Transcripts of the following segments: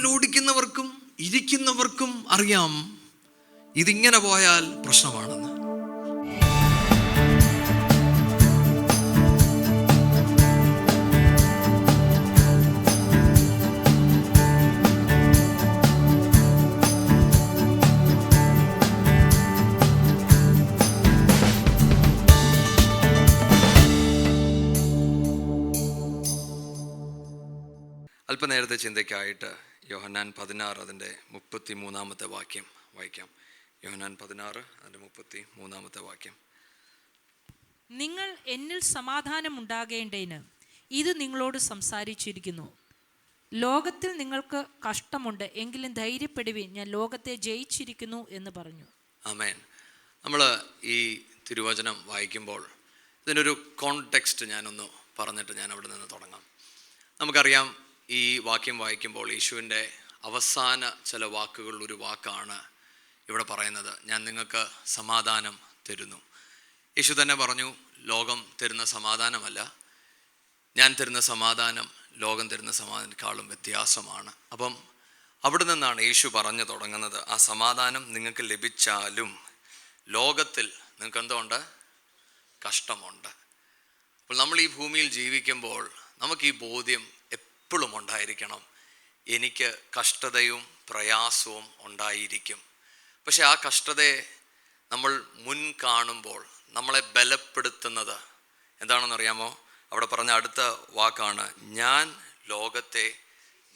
കപ്പൽ ഓടിക്കുന്നവർക്കും ഇരിക്കുന്നവർക്കും അറിയാം ഇതിങ്ങനെ പോയാൽ പ്രശ്നമാണെന്ന്. അല്പനേരത്തെ ചിന്തയ്ക്കായിട്ട് യോഹന്നാൻ 16 അതിൻ്റെ 33 വാക്യം വായിക്കാം. യോഹന്നാൻ 16 അതിൻ്റെ 33 വാക്യം. നിങ്ങൾ എന്നിൽ സമാധാനം ഉണ്ടാകേണ്ടതിന് ഇത് നിങ്ങളോട് സംസാരിച്ചിരിക്കുന്നു. ലോകത്തിൽ നിങ്ങൾക്ക് കഷ്ടമുണ്ട്, എങ്കിലും ധൈര്യപ്പെടുവിൻ, ഞാൻ ലോകത്തെ ജയിച്ചിരിക്കുന്നു എന്ന് പറഞ്ഞു. ആമേൻ. നമ്മൾ ഈ തിരുവചനം വായിക്കുമ്പോൾ ഇതിനൊരു കോണ്ടെക്സ്റ്റ് ഞാനൊന്ന് പറഞ്ഞിട്ട് ഞാൻ അവിടെ നിന്ന് തുടങ്ങാം. നമുക്കറിയാം, ഈ വാക്യം വായിക്കുമ്പോൾ യേശുവിൻ്റെ അവസാന ചില വാക്കുകളിൽ ഒരു വാക്കാണ് ഇവിടെ പറയുന്നത്, ഞാൻ നിങ്ങൾക്ക് സമാധാനം തരുന്നു. യേശു തന്നെ പറഞ്ഞു, ലോകം തരുന്ന സമാധാനമല്ല, ഞാൻ തരുന്ന സമാധാനം ലോകം തരുന്ന സമാധാനത്തെക്കാളും വ്യത്യാസമാണ്. അപ്പം അവിടെ നിന്നാണ് യേശു പറഞ്ഞു തുടങ്ങുന്നത്, ആ സമാധാനം നിങ്ങൾക്ക് ലഭിച്ചാലും ലോകത്തിൽ നിങ്ങൾക്ക് എന്തുണ്ട്? കഷ്ടമുണ്ട്. അപ്പോൾ നമ്മൾ ഈ ഭൂമിയിൽ ജീവിക്കുമ്പോൾ നമുക്ക് ഈ ബോധ്യം എപ്പോഴും ഉണ്ടായിരിക്കണം, എനിക്ക് കഷ്ടതയും പ്രയാസവും ഉണ്ടായിരിക്കും. പക്ഷെ ആ കഷ്ടതയെ നമ്മൾ മുൻ കാണുമ്പോൾ നമ്മളെ ബലപ്പെടുത്തുന്നത് എന്താണെന്നറിയാമോ? അവിടെ പറഞ്ഞ അടുത്ത വാക്കാണ്, ഞാൻ ലോകത്തെ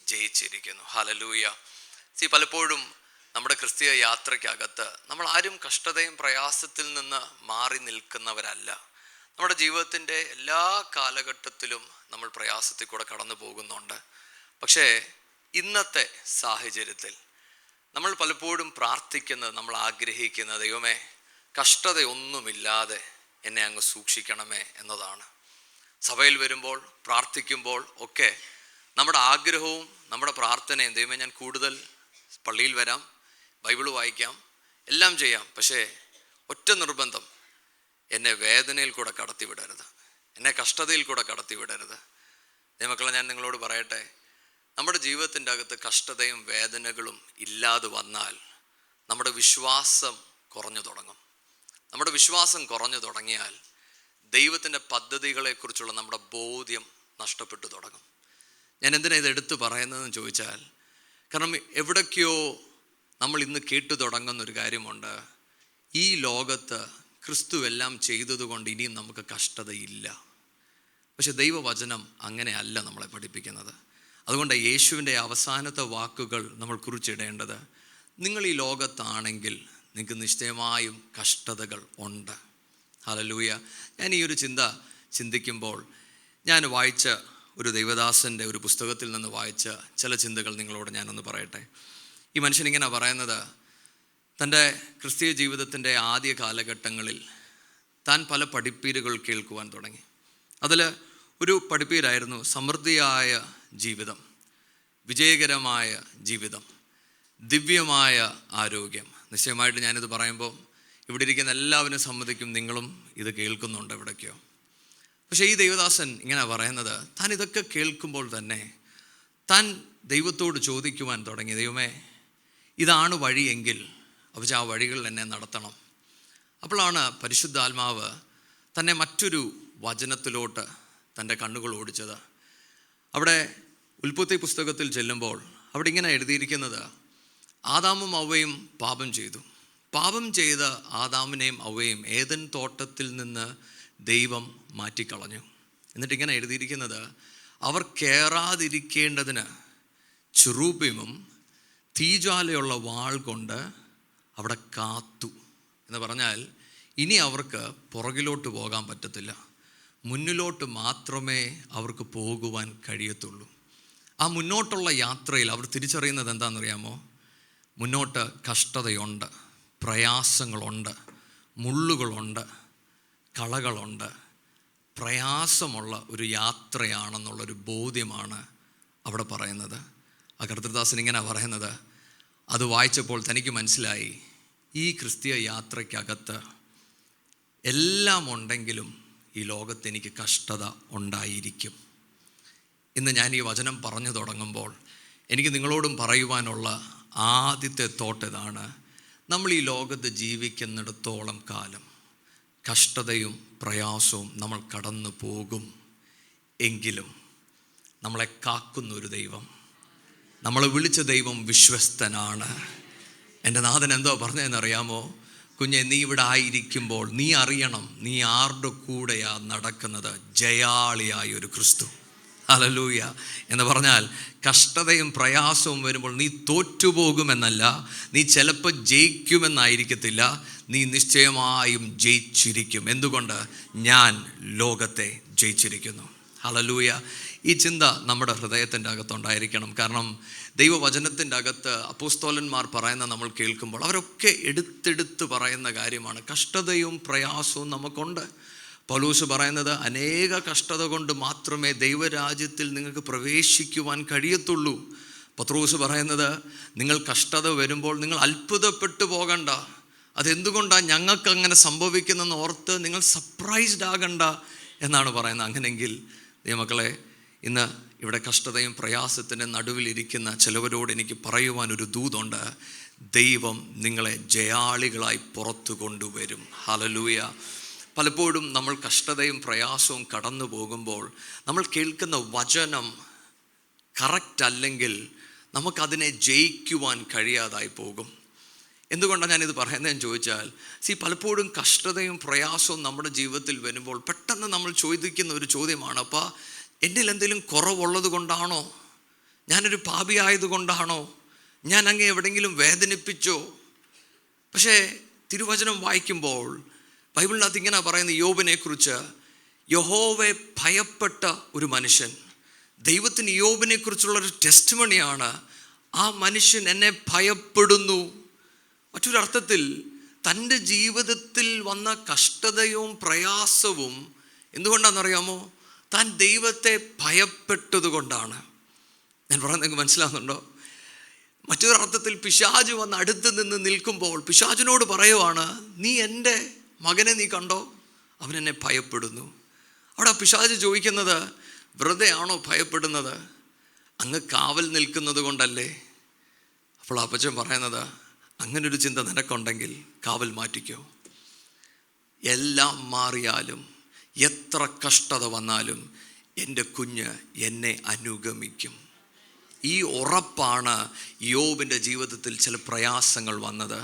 ജയിച്ചിരിക്കുന്നു. ഹല്ലേലൂയ. പലപ്പോഴും നമ്മുടെ ക്രിസ്തീയ യാത്രയ്ക്കകത്ത് നമ്മൾ ആരും കഷ്ടതയും പ്രയാസത്തിൽ നിന്ന് മാറി നിൽക്കുന്നവരല്ല. നമ്മുടെ ജീവിതത്തിൻ്റെ എല്ലാ കാലഘട്ടത്തിലും നമ്മൾ പ്രയാസത്തിൽ കൂടെ കടന്നു പോകുന്നുണ്ട്. പക്ഷേ ഇന്നത്തെ സാഹചര്യത്തിൽ നമ്മൾ പലപ്പോഴും പ്രാർത്ഥിക്കുന്നത്, നമ്മൾ ആഗ്രഹിക്കുന്നത്, ദൈവമേ കഷ്ടതയൊന്നുമില്ലാതെ എന്നെ അങ്ങ് സൂക്ഷിക്കണമേ എന്നതാണ്. സഭയിൽ വരുമ്പോൾ പ്രാർത്ഥിക്കുമ്പോൾ ഒക്കെ നമ്മുടെ ആഗ്രഹവും നമ്മുടെ പ്രാർത്ഥനയും, ദൈവമേ ഞാൻ കൂടുതൽ പള്ളിയിൽ വരാം, ബൈബിൾ വായിക്കാം, എല്ലാം ചെയ്യാം, പക്ഷേ ഒറ്റ നിർബന്ധം, എന്നെ വേദനയിൽ കൂടെ കടത്തിവിടരുത്, എന്നെ കഷ്ടതയിൽ കൂടെ കടത്തിവിടരുത്. ദൈവമക്കളെ, ഞാൻ നിങ്ങളോട് പറയട്ടെ, നമ്മുടെ ജീവിതത്തിൻ്റെ അകത്ത് കഷ്ടതയും വേദനകളും ഇല്ലാതെ വന്നാൽ നമ്മുടെ വിശ്വാസം കുറഞ്ഞു തുടങ്ങും. നമ്മുടെ വിശ്വാസം കുറഞ്ഞു തുടങ്ങിയാൽ ദൈവത്തിൻ്റെ പദ്ധതികളെക്കുറിച്ചുള്ള നമ്മുടെ ബോധ്യം നഷ്ടപ്പെട്ടു തുടങ്ങും. ഞാൻ എന്തിനാണ് ഇത് എടുത്തു പറയുന്നതെന്ന് ചോദിച്ചാൽ, കാരണം എവിടൊക്കെയോ നമ്മൾ ഇന്ന് കേട്ടു തുടങ്ങുന്നൊരു കാര്യമുണ്ട്, ഈ ലോകത്ത് ക്രിസ്തു എല്ലാം ചെയ്തതുകൊണ്ട് ഇനിയും നമുക്ക് കഷ്ടതയില്ല. പക്ഷെ ദൈവവചനം അങ്ങനെയല്ല നമ്മളെ പഠിപ്പിക്കുന്നത്. അതുകൊണ്ട് യേശുവിൻ്റെ അവസാനത്തെ വാക്കുകൾ നമ്മൾ കുറിച്ചിടേണ്ടത്, നിങ്ങൾ ഈ ലോകത്താണെങ്കിൽ നിങ്ങൾക്ക് നിശ്ചയമായും കഷ്ടതകൾ ഉണ്ട്. ഹല്ലേലൂയ. ഞാൻ ഈ ഒരു ചിന്തിക്കുമ്പോൾ ഞാൻ വായിച്ച ഒരു ദൈവദാസൻ്റെ ഒരു പുസ്തകത്തിൽ നിന്ന് വായിച്ച ചില ചിന്തകൾ നിങ്ങളോട് ഞാനൊന്ന് പറയട്ടെ. ഈ മനുഷ്യനിങ്ങനെ പറയുന്നത്, തൻ്റെ ക്രിസ്തീയ ജീവിതത്തിൻ്റെ ആദ്യ കാലഘട്ടങ്ങളിൽ താൻ പല പഠിപ്പീരുകൾ കേൾക്കുവാൻ തുടങ്ങി. അതിൽ ഒരു പഠിപ്പീരായിരുന്നു സമൃദ്ധിയായ ജീവിതം, വിജയകരമായ ജീവിതം, ദിവ്യമായ ആരോഗ്യം. നിശ്ചയമായിട്ട് ഞാനിത് പറയുമ്പോൾ ഇവിടെ ഇരിക്കുന്ന എല്ലാവരും സമ്മതിക്കും, നിങ്ങളും ഇത് കേൾക്കുന്നുണ്ട് എവിടേക്കോ. പക്ഷേ ഈ ദൈവദാസൻ ഇങ്ങനെ പറയുന്നത്, താൻ ഇതൊക്കെ കേൾക്കുമ്പോൾ തന്നെ താൻ ദൈവത്തോട് ചോദിക്കുവാൻ തുടങ്ങി, ദൈവമേ ഇതാണ് വഴിയെങ്കിൽ അപ്പോൾ ആ വഴികളിൽ എന്നെ നടത്തണം. അപ്പോഴാണ് പരിശുദ്ധാത്മാവ് തന്നെ മറ്റൊരു വചനത്തിലോട്ട് തൻ്റെ കണ്ണുകൾ ഓടിച്ചത്. അവിടെ ഉൽപ്പത്തി പുസ്തകത്തിൽ ചെല്ലുമ്പോൾ അവിടെ ഇങ്ങനെ എഴുതിയിരിക്കുന്നത്, ആദാമും അവയും പാപം ചെയ്തു. പാപം ചെയ്ത ആദാമിനെയും അവയും ഏദൻ തോട്ടത്തിൽ നിന്ന് ദൈവം മാറ്റിക്കളഞ്ഞു. എന്നിട്ടിങ്ങനെ എഴുതിയിരിക്കുന്നത്, അവർ കയറാതിരിക്കേണ്ടതിന് ചെറൂബിമും തീജ്വാലയുള്ള വാൾ കൊണ്ട് അവിടെ കാത്തു. എന്ന് പറഞ്ഞാൽ ഇനി അവർക്ക് പുറകിലോട്ട് പോകാൻ പറ്റത്തില്ല, മുന്നിലോട്ട് മാത്രമേ അവർക്ക് പോകുവാൻ കഴിയത്തുള്ളൂ. ആ മുന്നോട്ടുള്ള യാത്രയിൽ അവർ തിരിച്ചറിയുന്നത് എന്താണെന്നറിയാമോ? മുന്നോട്ട് കഷ്ടതയുണ്ട്, പ്രയാസങ്ങളുണ്ട്, മുള്ളുകളുണ്ട്, കളകളുണ്ട്, പ്രയാസമുള്ള ഒരു യാത്രയാണെന്നുള്ളൊരു ബോധ്യമാണ് അവിടെ പറയുന്നത്. ആ കർത്തൃദാസൻ ഇങ്ങനെ പറയുന്നത്, അത് വായിച്ചപ്പോൾ തനിക്ക് മനസ്സിലായി, ഈ ക്രിസ്തീയ യാത്രയ്ക്കകത്ത് എല്ലാം ഉണ്ടെങ്കിലും ഈ ലോകത്ത് എനിക്ക് കഷ്ടത ഉണ്ടായിരിക്കും. ഇന്ന് ഞാൻ ഈ വചനം പറഞ്ഞു തുടങ്ങുമ്പോൾ എനിക്ക് നിങ്ങളോടും പറയുവാനുള്ള ആദ്യത്തെ തോട്ട് ഇതാണ്. നമ്മൾ ഈ ലോകത്ത് ജീവിക്കുന്നിടത്തോളം കാലം കഷ്ടതയും പ്രയാസവും നമ്മൾ കടന്നു പോകും. എങ്കിലും നമ്മളെ കാക്കുന്നൊരു ദൈവം, നമ്മളെ വിളിച്ച ദൈവം വിശ്വസ്തനാണ്. എൻ്റെ നാഥൻ എന്തോ പറഞ്ഞതെന്നറിയാമോ? കുഞ്ഞെ, നീ ഇവിടെ ആയിരിക്കുമ്പോൾ നീ അറിയണം, നീ ആരുടെ കൂടെയാ നടക്കുന്നത്? ജയാളിയായ ഒരു ക്രിസ്തു. ഹല്ലേലൂയ എന്ന് പറഞ്ഞാൽ കഷ്ടതയും പ്രയാസവും വരുമ്പോൾ നീ തോറ്റുപോകുമെന്നല്ല, നീ ചിലപ്പോൾ ജയിക്കുമെന്നായിരിക്കത്തില്ല, നീ നിശ്ചയമായും ജയിച്ചിരിക്കും. എന്തുകൊണ്ട്? ഞാൻ ലോകത്തെ ജയിച്ചിരിക്കുന്നു. ഹല്ലേലൂയ. ഈ ചിന്ത നമ്മുടെ ഹൃദയത്തിൻ്റെ അകത്തുണ്ടായിരിക്കണം. കാരണം ദൈവവചനത്തിൻ്റെ അകത്ത് അപ്പോസ്തലന്മാർ പറയുന്ന നമ്മൾ കേൾക്കുമ്പോൾ അവരൊക്കെ എടുത്തെടുത്ത് പറയുന്ന കാര്യമാണ്. കഷ്ടതയും പ്രയാസവും നമുക്കുണ്ട്. പൗലോസ് പറയുന്നത് അനേക കഷ്ടത കൊണ്ട് മാത്രമേ ദൈവരാജ്യത്തിൽ നിങ്ങൾക്ക് പ്രവേശിക്കുവാൻ കഴിയത്തുള്ളൂ. പത്രോസ് പറയുന്നത് നിങ്ങൾ കഷ്ടത വരുമ്പോൾ നിങ്ങൾ അത്ഭുതപ്പെട്ടു പോകണ്ട. അതെന്തുകൊണ്ടാണ് ഞങ്ങൾക്ക് അങ്ങനെ സംഭവിക്കുന്നതെന്ന് ഓർത്ത് നിങ്ങൾ സർപ്രൈസ്ഡ് ആകണ്ട എന്നാണ് പറയുന്നത്. അങ്ങനെയെങ്കിൽ ദൈവമക്കളെ, ഇന്ന് ഇവിടെ കഷ്ടതയും പ്രയാസത്തിൻ്റെ നടുവിലിരിക്കുന്ന ചിലവരോട് എനിക്ക് പറയുവാനൊരു ദൂതുണ്ട്. ദൈവം നിങ്ങളെ ജയാളികളായി പുറത്തു കൊണ്ടുവരും. ഹല്ലേലൂയ. പലപ്പോഴും നമ്മൾ കഷ്ടതയും പ്രയാസവും കടന്നു പോകുമ്പോൾ നമ്മൾ കേൾക്കുന്ന വചനം കറക്റ്റ് അല്ലെങ്കിൽ നമുക്കതിനെ ജയിക്കുവാൻ കഴിയാതായി പോകും. എന്തുകൊണ്ടാണ് ഞാനിത് പറയുന്നതെന്ന് ചോദിച്ചാൽ, പലപ്പോഴും കഷ്ടതയും പ്രയാസവും നമ്മുടെ ജീവിതത്തിൽ വരുമ്പോൾ പെട്ടെന്ന് നമ്മൾ ചോദിക്കുന്ന ഒരു ചോദ്യമാണ്, അപ്പോൾ എന്നിൽ എന്തെങ്കിലും കുറവുള്ളത് കൊണ്ടാണോ? ഞാനൊരു പാപിയായതുകൊണ്ടാണോ? ഞാൻ അങ്ങേ എവിടെയെങ്കിലും വേദനിപ്പിച്ചോ? പക്ഷേ തിരുവചനം വായിക്കുമ്പോൾ ബൈബിളിനകത്ത് ഇങ്ങനെ പറയുന്ന യോബിനെ കുറിച്ച്, യഹോവയെ ഭയപ്പെട്ട ഒരു മനുഷ്യൻ. ദൈവത്തിന് യോബിനെ കുറിച്ചുള്ളൊരു ടെസ്റ്റിമണിയാണ്, ആ മനുഷ്യൻ എന്നെ ഭയപ്പെടുന്നു. മറ്റൊരർത്ഥത്തിൽ തൻ്റെ ജീവിതത്തിൽ വന്ന കഷ്ടതയും പ്രയാസവും എന്തുകൊണ്ടാണെന്നറിയാമോ? താൻ ദൈവത്തെ ഭയപ്പെട്ടത് കൊണ്ടാണ്. ഞാൻ പറയുന്നത് നിങ്ങൾക്ക് മനസ്സിലാകുന്നുണ്ടോ? മറ്റൊരർത്ഥത്തിൽ പിശാച് വന്ന് അടുത്ത് നിന്ന് നിൽക്കുമ്പോൾ പിശാചിനോട് പറയുവാണ്, നീ എൻ്റെ മകനെ നീ കണ്ടോ? അവൻ എന്നെ ഭയപ്പെടുന്നു. അവിടെ പിശാച് ചോദിക്കുന്നത്, വെറുതെ ആണോ ഭയപ്പെടുന്നത്? അങ്ങ് കാവൽ നിൽക്കുന്നത് കൊണ്ടല്ലേ? അപ്പോൾ അപ്പച്ചൻ പറയുന്നത്, അങ്ങനൊരു ചിന്ത നിനക്കുണ്ടെങ്കിൽ കാവൽ മാറ്റിക്കോ. എല്ലാം മാറിയാലും എത്ര കഷ്ടത വന്നാലും എൻ്റെ കുഞ്ഞ് എന്നെ അനുഗമിക്കും. ഈ ഉറപ്പാണ് യോബിൻ്റെ ജീവിതത്തിൽ ചില പ്രയാസങ്ങൾ വന്നത്.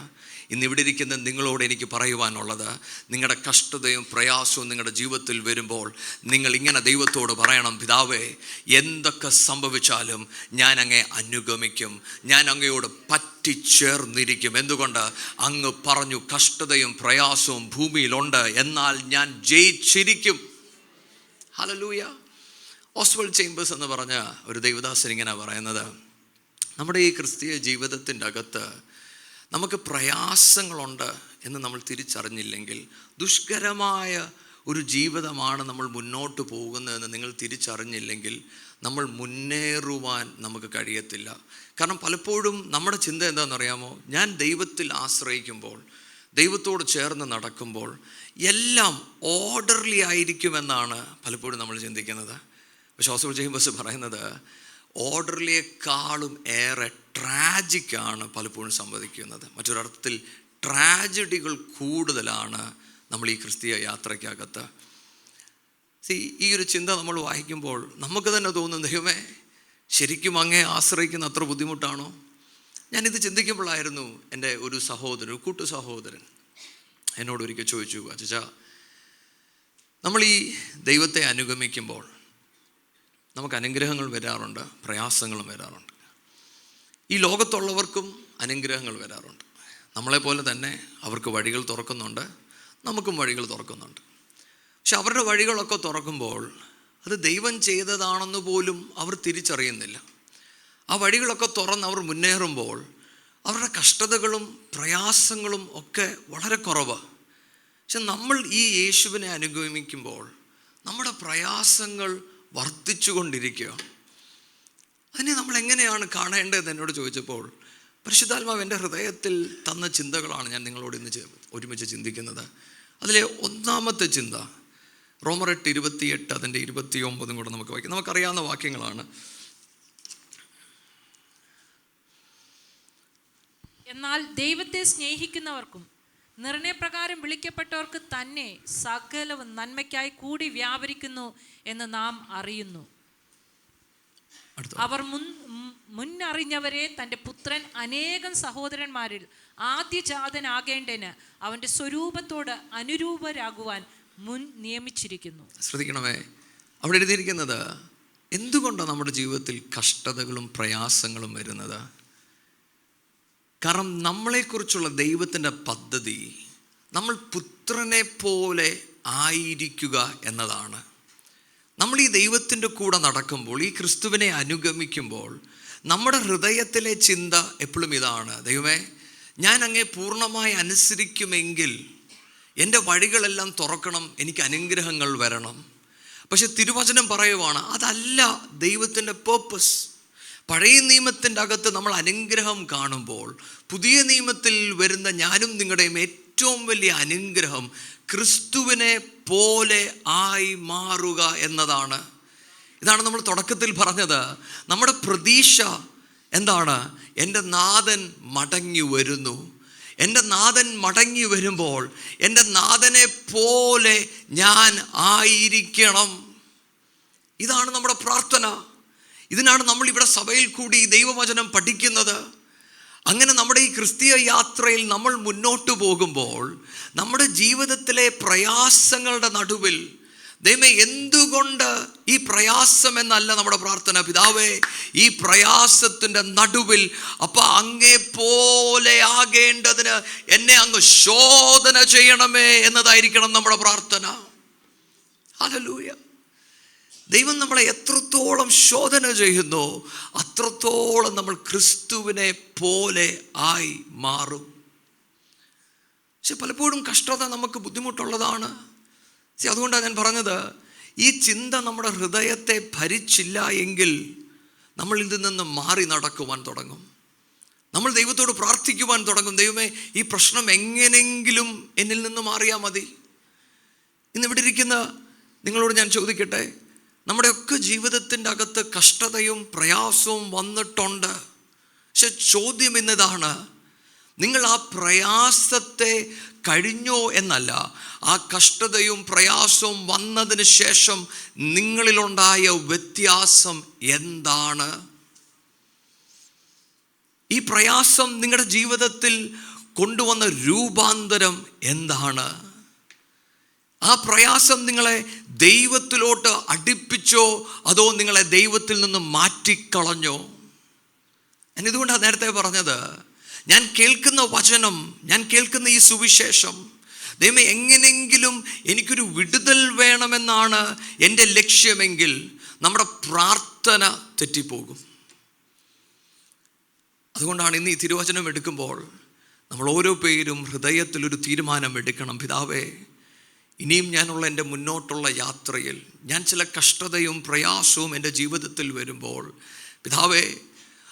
ഇന്നിവിടെ ഇരിക്കുന്ന നിങ്ങളോട് എനിക്ക് പറയുവാനുള്ളത്, നിങ്ങളുടെ കഷ്ടതയും പ്രയാസവും നിങ്ങളുടെ ജീവിതത്തിൽ വരുമ്പോൾ നിങ്ങൾ ഇങ്ങനെ ദൈവത്തോട് പറയണം, പിതാവേ, എന്തൊക്കെ സംഭവിച്ചാലും ഞാൻ അങ്ങേ അനുഗമിക്കും, ഞാൻ അങ്ങയോട് പറ്റിച്ചേർന്നിരിക്കും. എന്തുകൊണ്ട്? അങ്ങ് പറഞ്ഞു കഷ്ടതയും പ്രയാസവും ഭൂമിയിലുണ്ട്, എന്നാൽ ഞാൻ ജയിച്ചിരിക്കും. ഹല്ലേലൂയ. ഓസ്വൽഡ് ചേംബേഴ്സ് എന്ന് പറഞ്ഞ ഒരു ദൈവദാസൻ ഇങ്ങനെ പറയുന്നത്, നമ്മുടെ ഈ ക്രിസ്തീയ ജീവിതത്തിൻ്റെ അകത്ത് നമുക്ക് പ്രയാസങ്ങളുണ്ട് എന്ന് നമ്മൾ തിരിച്ചറിഞ്ഞില്ലെങ്കിൽ, ദുഷ്കരമായ ഒരു ജീവിതമാണ് നമ്മൾ മുന്നോട്ട് പോകുന്നതെന്ന് നിങ്ങൾ തിരിച്ചറിഞ്ഞില്ലെങ്കിൽ നമ്മൾ മുന്നേറുവാൻ നമുക്ക് കഴിയത്തില്ല. കാരണം പലപ്പോഴും നമ്മുടെ ചിന്ത എന്താണെന്നറിയാമോ? ഞാൻ ദൈവത്തിൽ ആശ്രയിക്കുമ്പോൾ, ദൈവത്തോട് ചേർന്ന് നടക്കുമ്പോൾ എല്ലാം ഓർഡർലി ആയിരിക്കുമെന്നാണ് പലപ്പോഴും നമ്മൾ ചിന്തിക്കുന്നത്. പക്ഷെ ഓസ്വൽഡ് ചേംബേഴ്സ് പറയുന്നത്, ഓർഡറിലേക്കാളും ഏറെ ട്രാജിക്കാണ് പലപ്പോഴും സംഭവിക്കുന്നത്. മറ്റൊരർത്ഥത്തിൽ ട്രാജഡികൾ കൂടുതലാണ് നമ്മൾ ഈ ക്രിസ്തീയ യാത്രയ്ക്കകത്ത്. ഈ ഒരു ചിന്ത നമ്മൾ വായിക്കുമ്പോൾ നമുക്ക് തന്നെ തോന്നും, ദൈവമേ, ശരിക്കും അങ്ങേ ആശ്രയിക്കുന്ന അത്ര ബുദ്ധിമുട്ടാണോ? ഞാനിത് ചിന്തിക്കുമ്പോഴായിരുന്നു എൻ്റെ ഒരു സഹോദരൻ, കൂട്ടു സഹോദരൻ എന്നോട് ഒരിക്കൽ ചോദിച്ചു, അച്ഛാ, നമ്മൾ ഈ ദൈവത്തെ അനുഗമിക്കുമ്പോൾ നമുക്ക് അനുഗ്രഹങ്ങൾ വരാറുണ്ട്, പ്രയാസങ്ങളും വരാറുണ്ട്. ഈ ലോകത്തുള്ളവർക്കും അനുഗ്രഹങ്ങൾ വരാറുണ്ട്. നമ്മളെപ്പോലെ തന്നെ അവർക്ക് വഴികൾ തുറക്കുന്നുണ്ട്, നമുക്കും വഴികൾ തുറക്കുന്നുണ്ട്. പക്ഷെ അവരുടെ വഴികളൊക്കെ തുറക്കുമ്പോൾ അത് ദൈവം ചെയ്തതാണെന്ന് പോലും അവർ തിരിച്ചറിയുന്നില്ല. ആ വഴികളൊക്കെ തുറന്ന് അവർ മുന്നേറുമ്പോൾ അവരുടെ കഷ്ടതകളും പ്രയാസങ്ങളും ഒക്കെ വളരെ കുറവാണ്. പക്ഷെ നമ്മൾ ഈ യേശുവിനെ അനുഗമിക്കുമ്പോൾ നമ്മുടെ പ്രയാസങ്ങൾ വർദ്ധിച്ചു കൊണ്ടിരിക്കുക. അതിനെ നമ്മൾ എങ്ങനെയാണ് കാണേണ്ടതെന്ന് എന്നോട് ചോദിച്ചപ്പോൾ പരിശുദ്ധാത്മാവ് എൻ്റെ ഹൃദയത്തിൽ തന്ന ചിന്തകളാണ് ഞാൻ നിങ്ങളോട് ഇന്ന് ഒരുമിച്ച് ചിന്തിക്കുന്നത്. അതിലെ ഒന്നാമത്തെ ചിന്ത റോമർ 8:28 അതിൻ്റെ 29 കൂടെ നമുക്ക് വായിക്കാം. നമുക്കറിയാവുന്ന വാക്യങ്ങളാണ്. എന്നാൽ ദൈവത്തെ സ്നേഹിക്കുന്നവർക്കും നിർണയപ്രകാരം വിളിക്കപ്പെട്ടവർക്ക് തന്നെ സകലവും നന്മയ്ക്കായി കൂടി വ്യാപരിക്കുന്നു എന്ന് നാം അറിയുന്നു. അവർ മുന്നറിഞ്ഞവരെ തൻ്റെ പുത്രൻ അനേകം സഹോദരന്മാരിൽ ആദ്യജാതനാകേണ്ടതിന് അവൻ്റെ സ്വരൂപത്തോട് അനുരൂപരാകുവാൻ മുൻ നിയമിച്ചിരിക്കുന്നു. ശ്രദ്ധിക്കണമേ, അവിടെ എഴുതിയിരിക്കുന്നത് എന്തുകൊണ്ടാണ് നമ്മുടെ ജീവിതത്തിൽ കഷ്ടതകളും പ്രയാസങ്ങളും വരുന്നത്? കാരണം നമ്മളെക്കുറിച്ചുള്ള ദൈവത്തിൻ്റെ പദ്ധതി നമ്മൾ പുത്രനെ പോലെ ആയിരിക്കുക എന്നതാണ്. നമ്മൾ ഈ ദൈവത്തിൻ്റെ കൂടെ നടക്കുമ്പോൾ, ഈ ക്രിസ്തുവിനെ അനുഗമിക്കുമ്പോൾ നമ്മുടെ ഹൃദയത്തിലെ ചിന്ത എപ്പോഴും ഇതാണ്: ദൈവമേ, ഞാൻ അങ്ങേ പൂർണ്ണമായി അനുസരിക്കുമെങ്കിൽ എൻ്റെ വഴികളെല്ലാം തുറക്കണം, എനിക്ക് അനുഗ്രഹങ്ങൾ വരണം. പക്ഷെ തിരുവചനം പറയുവാണ് അതല്ല ദൈവത്തിൻ്റെ പേർപ്പസ്. പഴയ നിയമത്തിൻ്റെ അകത്ത് നമ്മൾ അനുഗ്രഹം കാണുമ്പോൾ, പുതിയ നിയമത്തിൽ വരുന്ന ഞാനും നിങ്ങളുടെയും ഏറ്റവും വലിയ അനുഗ്രഹം ക്രിസ്തുവിനെ പോലെ ആയി മാറുക എന്നതാണ്. ഇതാണ് നമ്മൾ തുടക്കത്തിൽ പറഞ്ഞത്. നമ്മുടെ പ്രതീക്ഷ എന്താണ്? എൻ്റെ നാഥൻ മടങ്ങി വരുന്നു. എൻ്റെ നാഥൻ മടങ്ങി വരുമ്പോൾ എൻ്റെ നാഥനെ പോലെ ഞാൻ ആയിരിക്കണം. ഇതാണ് നമ്മുടെ പ്രാർത്ഥന. ഇതിനാണ് നമ്മൾ ഇവിടെ സഭയിൽ കൂടി ദൈവവചനം പഠിക്കുന്നത്. അങ്ങനെ നമ്മുടെ ഈ ക്രിസ്തീയ യാത്രയിൽ നമ്മൾ മുന്നോട്ട് പോകുമ്പോൾ നമ്മുടെ ജീവിതത്തിലെ പ്രയാസങ്ങളുടെ നടുവിൽ ദൈവമേ, എന്തുകൊണ്ട് ഈ പ്രയാസം എന്നല്ല നമ്മുടെ പ്രാർത്ഥന. പിതാവേ, ഈ പ്രയാസത്തിൻ്റെ നടുവിൽ അങ്ങേ പോലെ ആകേണ്ടതിന് എന്നെ അങ്ങ് ശോധന ചെയ്യണമേ എന്നതായിരിക്കണം നമ്മുടെ പ്രാർത്ഥന. ഹല്ലേലൂയ. ദൈവം നമ്മളെ എത്രത്തോളം ശോധന ചെയ്യുന്നു അത്രത്തോളം നമ്മൾ ക്രിസ്തുവിനെ പോലെ ആയി മാറും. പക്ഷെ പലപ്പോഴും കഷ്ടത നമുക്ക് ബുദ്ധിമുട്ടുള്ളതാണ്. അതുകൊണ്ടാണ് ഞാൻ പറഞ്ഞത്, ഈ ചിന്ത നമ്മുടെ ഹൃദയത്തെ ഭരിച്ചില്ല എങ്കിൽ നമ്മൾ ഇതിൽ നിന്ന് മാറി നടക്കുവാൻ തുടങ്ങും. നമ്മൾ ദൈവത്തോട് പ്രാർത്ഥിക്കുവാൻ തുടങ്ങും: ദൈവമേ, ഈ പ്രശ്നം എങ്ങനെയെങ്കിലും എന്നിൽ നിന്ന് മാറിയാൽ മതി. ഇന്നിവിടെ ഇരിക്കുന്ന നിങ്ങളോട് ഞാൻ ചോദിക്കട്ടെ, നമ്മുടെയൊക്കെ ജീവിതത്തിൻ്റെ അകത്ത് കഷ്ടതയും പ്രയാസവും വന്നിട്ടുണ്ട്. പക്ഷെ ചോദ്യം ഇന്നതാണ്: നിങ്ങൾ ആ പ്രയാസത്തെ കഴിഞ്ഞോ എന്നല്ല, ആ കഷ്ടതയും പ്രയാസവും വന്നതിന് ശേഷം നിങ്ങളിലുണ്ടായ വ്യത്യാസം എന്താണ്? ഈ പ്രയാസം നിങ്ങളുടെ ജീവിതത്തിൽ കൊണ്ടുവന്ന രൂപാന്തരം എന്താണ്? ആ പ്രയാസം നിങ്ങളെ ദൈവത്തിലോട്ട് അടുപ്പിച്ചോ അതോ നിങ്ങളെ ദൈവത്തിൽ നിന്ന് മാറ്റിക്കളഞ്ഞോ? ഞാൻ ഇതുകൊണ്ടാണ് നേരത്തെ പറഞ്ഞത്, ഞാൻ കേൾക്കുന്ന വചനം, ഞാൻ കേൾക്കുന്ന ഈ സുവിശേഷം, ദൈവമേ, എങ്ങനെയെങ്കിലും എനിക്കൊരു വിടുതൽ വേണമെന്നാണ് എൻ്റെ ലക്ഷ്യമെങ്കിൽ നമ്മുടെ പ്രാർത്ഥന തെറ്റിപ്പോകും. അതുകൊണ്ടാണ് ഇന്ന് ഈ തിരുവചനം എടുക്കുമ്പോൾ നമ്മൾ ഓരോ പേരും ഹൃദയത്തിലൊരു തീരുമാനം എടുക്കണം. പിതാവേ, ഇനിയും ഞാനുള്ള എൻ്റെ മുന്നോട്ടുള്ള യാത്രയിൽ ഞാൻ ചില കഷ്ടതയും പ്രയാസവും എൻ്റെ ജീവിതത്തിൽ വരുമ്പോൾ, പിതാവേ,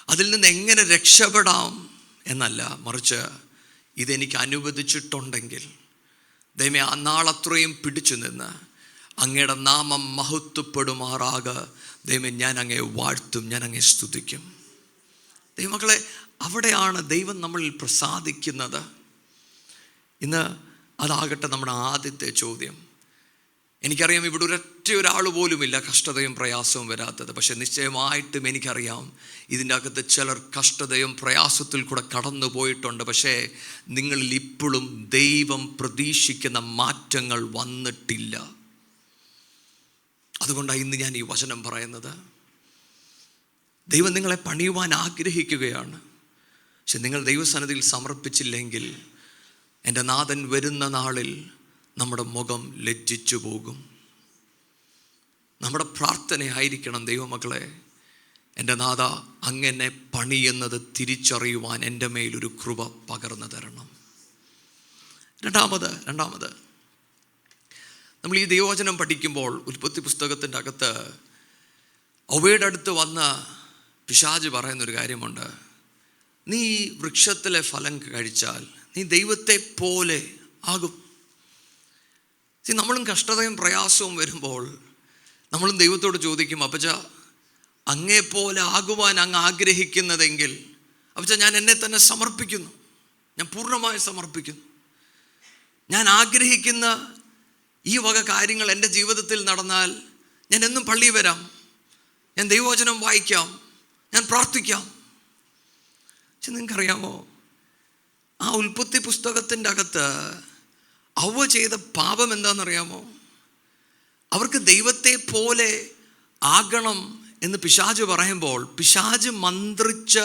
അതിൽ നിന്ന് എങ്ങനെ രക്ഷപ്പെടാം എന്നല്ല, മറിച്ച് ഇതെനിക്ക് അനുവദിച്ചിട്ടുണ്ടെങ്കിൽ ദൈവമേ, ആ നാളത്രയും പിടിച്ചു നിന്ന് അങ്ങയുടെ നാമം മഹത്വപ്പെടുമാറാക. ദൈവമേ, ഞാൻ അങ്ങേ വാഴ്ത്തും, ഞാൻ അങ്ങേ സ്തുതിക്കും. ദൈവമക്കളെ, അവിടെയാണ് ദൈവം നമ്മളിൽ പ്രസാദിക്കുന്നത്. ഇന്ന് അതാകട്ടെ നമ്മുടെ ആദ്യത്തെ ചോദ്യം. എനിക്കറിയാം ഇവിടെ ഒരാൾ പോലുമില്ല കഷ്ടതയും പ്രയാസവും വരാത്തത്. പക്ഷെ നിശ്ചയമായിട്ടും എനിക്കറിയാം ഇതിൻ്റെ അകത്ത് ചിലർ കഷ്ടതയും പ്രയാസത്തിൽ കൂടെ കടന്നു പോയിട്ടുണ്ട്. പക്ഷേ നിങ്ങളിൽ ഇപ്പോഴും ദൈവം പ്രതീക്ഷിക്കുന്ന മാറ്റങ്ങൾ വന്നിട്ടില്ല. അതുകൊണ്ടാണ് ഇന്ന് ഞാൻ ഈ വചനം പറയുന്നത്. ദൈവം നിങ്ങളെ പണിയുവാൻ ആഗ്രഹിക്കുകയാണ്. പക്ഷെ നിങ്ങൾ ദൈവസന്നിധിയിൽ സമർപ്പിച്ചില്ലെങ്കിൽ എൻ്റെ നാഥൻ വരുന്ന നാളിൽ നമ്മുടെ മുഖം ലജ്ജിച്ചു പോകും. നമ്മുടെ പ്രാർത്ഥനയായിരിക്കണം: ദൈവമക്കളെ, എൻ്റെ നാഥ, അങ്ങനെ പണിയുന്നത് തിരിച്ചറിയുവാൻ എൻ്റെ മേലൊരു കൃപ പകർന്നു തരണം. രണ്ടാമത് നമ്മൾ ഈ ദൈവവചനം പഠിക്കുമ്പോൾ ഉൽപ്പത്തി പുസ്തകത്തിൻ്റെ അകത്ത് അവയുടെ അടുത്ത് വന്ന പിശാച് പറയുന്നൊരു കാര്യമുണ്ട്: നീ വൃക്ഷത്തിലെ ഫലം കഴിച്ചാൽ നീ ദൈവത്തെ പോലെ ആകും. നമ്മളും കഷ്ടതയും പ്രയാസവും വരുമ്പോൾ നമ്മളും ദൈവത്തോട് ചോദിക്കും: അപ്പച്ച, അങ്ങേ പോലെ ആകുവാൻ അങ്ങ് ആഗ്രഹിക്കുന്നതെങ്കിൽ അപ്പച്ച ഞാൻ എന്നെ തന്നെ സമർപ്പിക്കുന്നു. ഞാൻ പൂർണ്ണമായി സമർപ്പിക്കുന്നു. ഞാൻ ആഗ്രഹിക്കുന്ന ഈ വക കാര്യങ്ങൾ എൻ്റെ ജീവിതത്തിൽ നടന്നാൽ ഞാൻ എന്നും പള്ളിയിൽ വരാം, ഞാൻ ദൈവവചനം വായിക്കാം, ഞാൻ പ്രാർത്ഥിക്കാം. പക്ഷെ നിങ്ങൾക്കറിയാമോ, ആ ഉൽപ്പത്തി പുസ്തകത്തിൻ്റെ അകത്ത് അവ ചെയ്ത പാപം എന്താണെന്നറിയാമോ? അവർക്ക് ദൈവത്തെ പോലെ ആകണം എന്ന് പിശാച് പറയുമ്പോൾ പിശാച് മന്ത്രിച്ച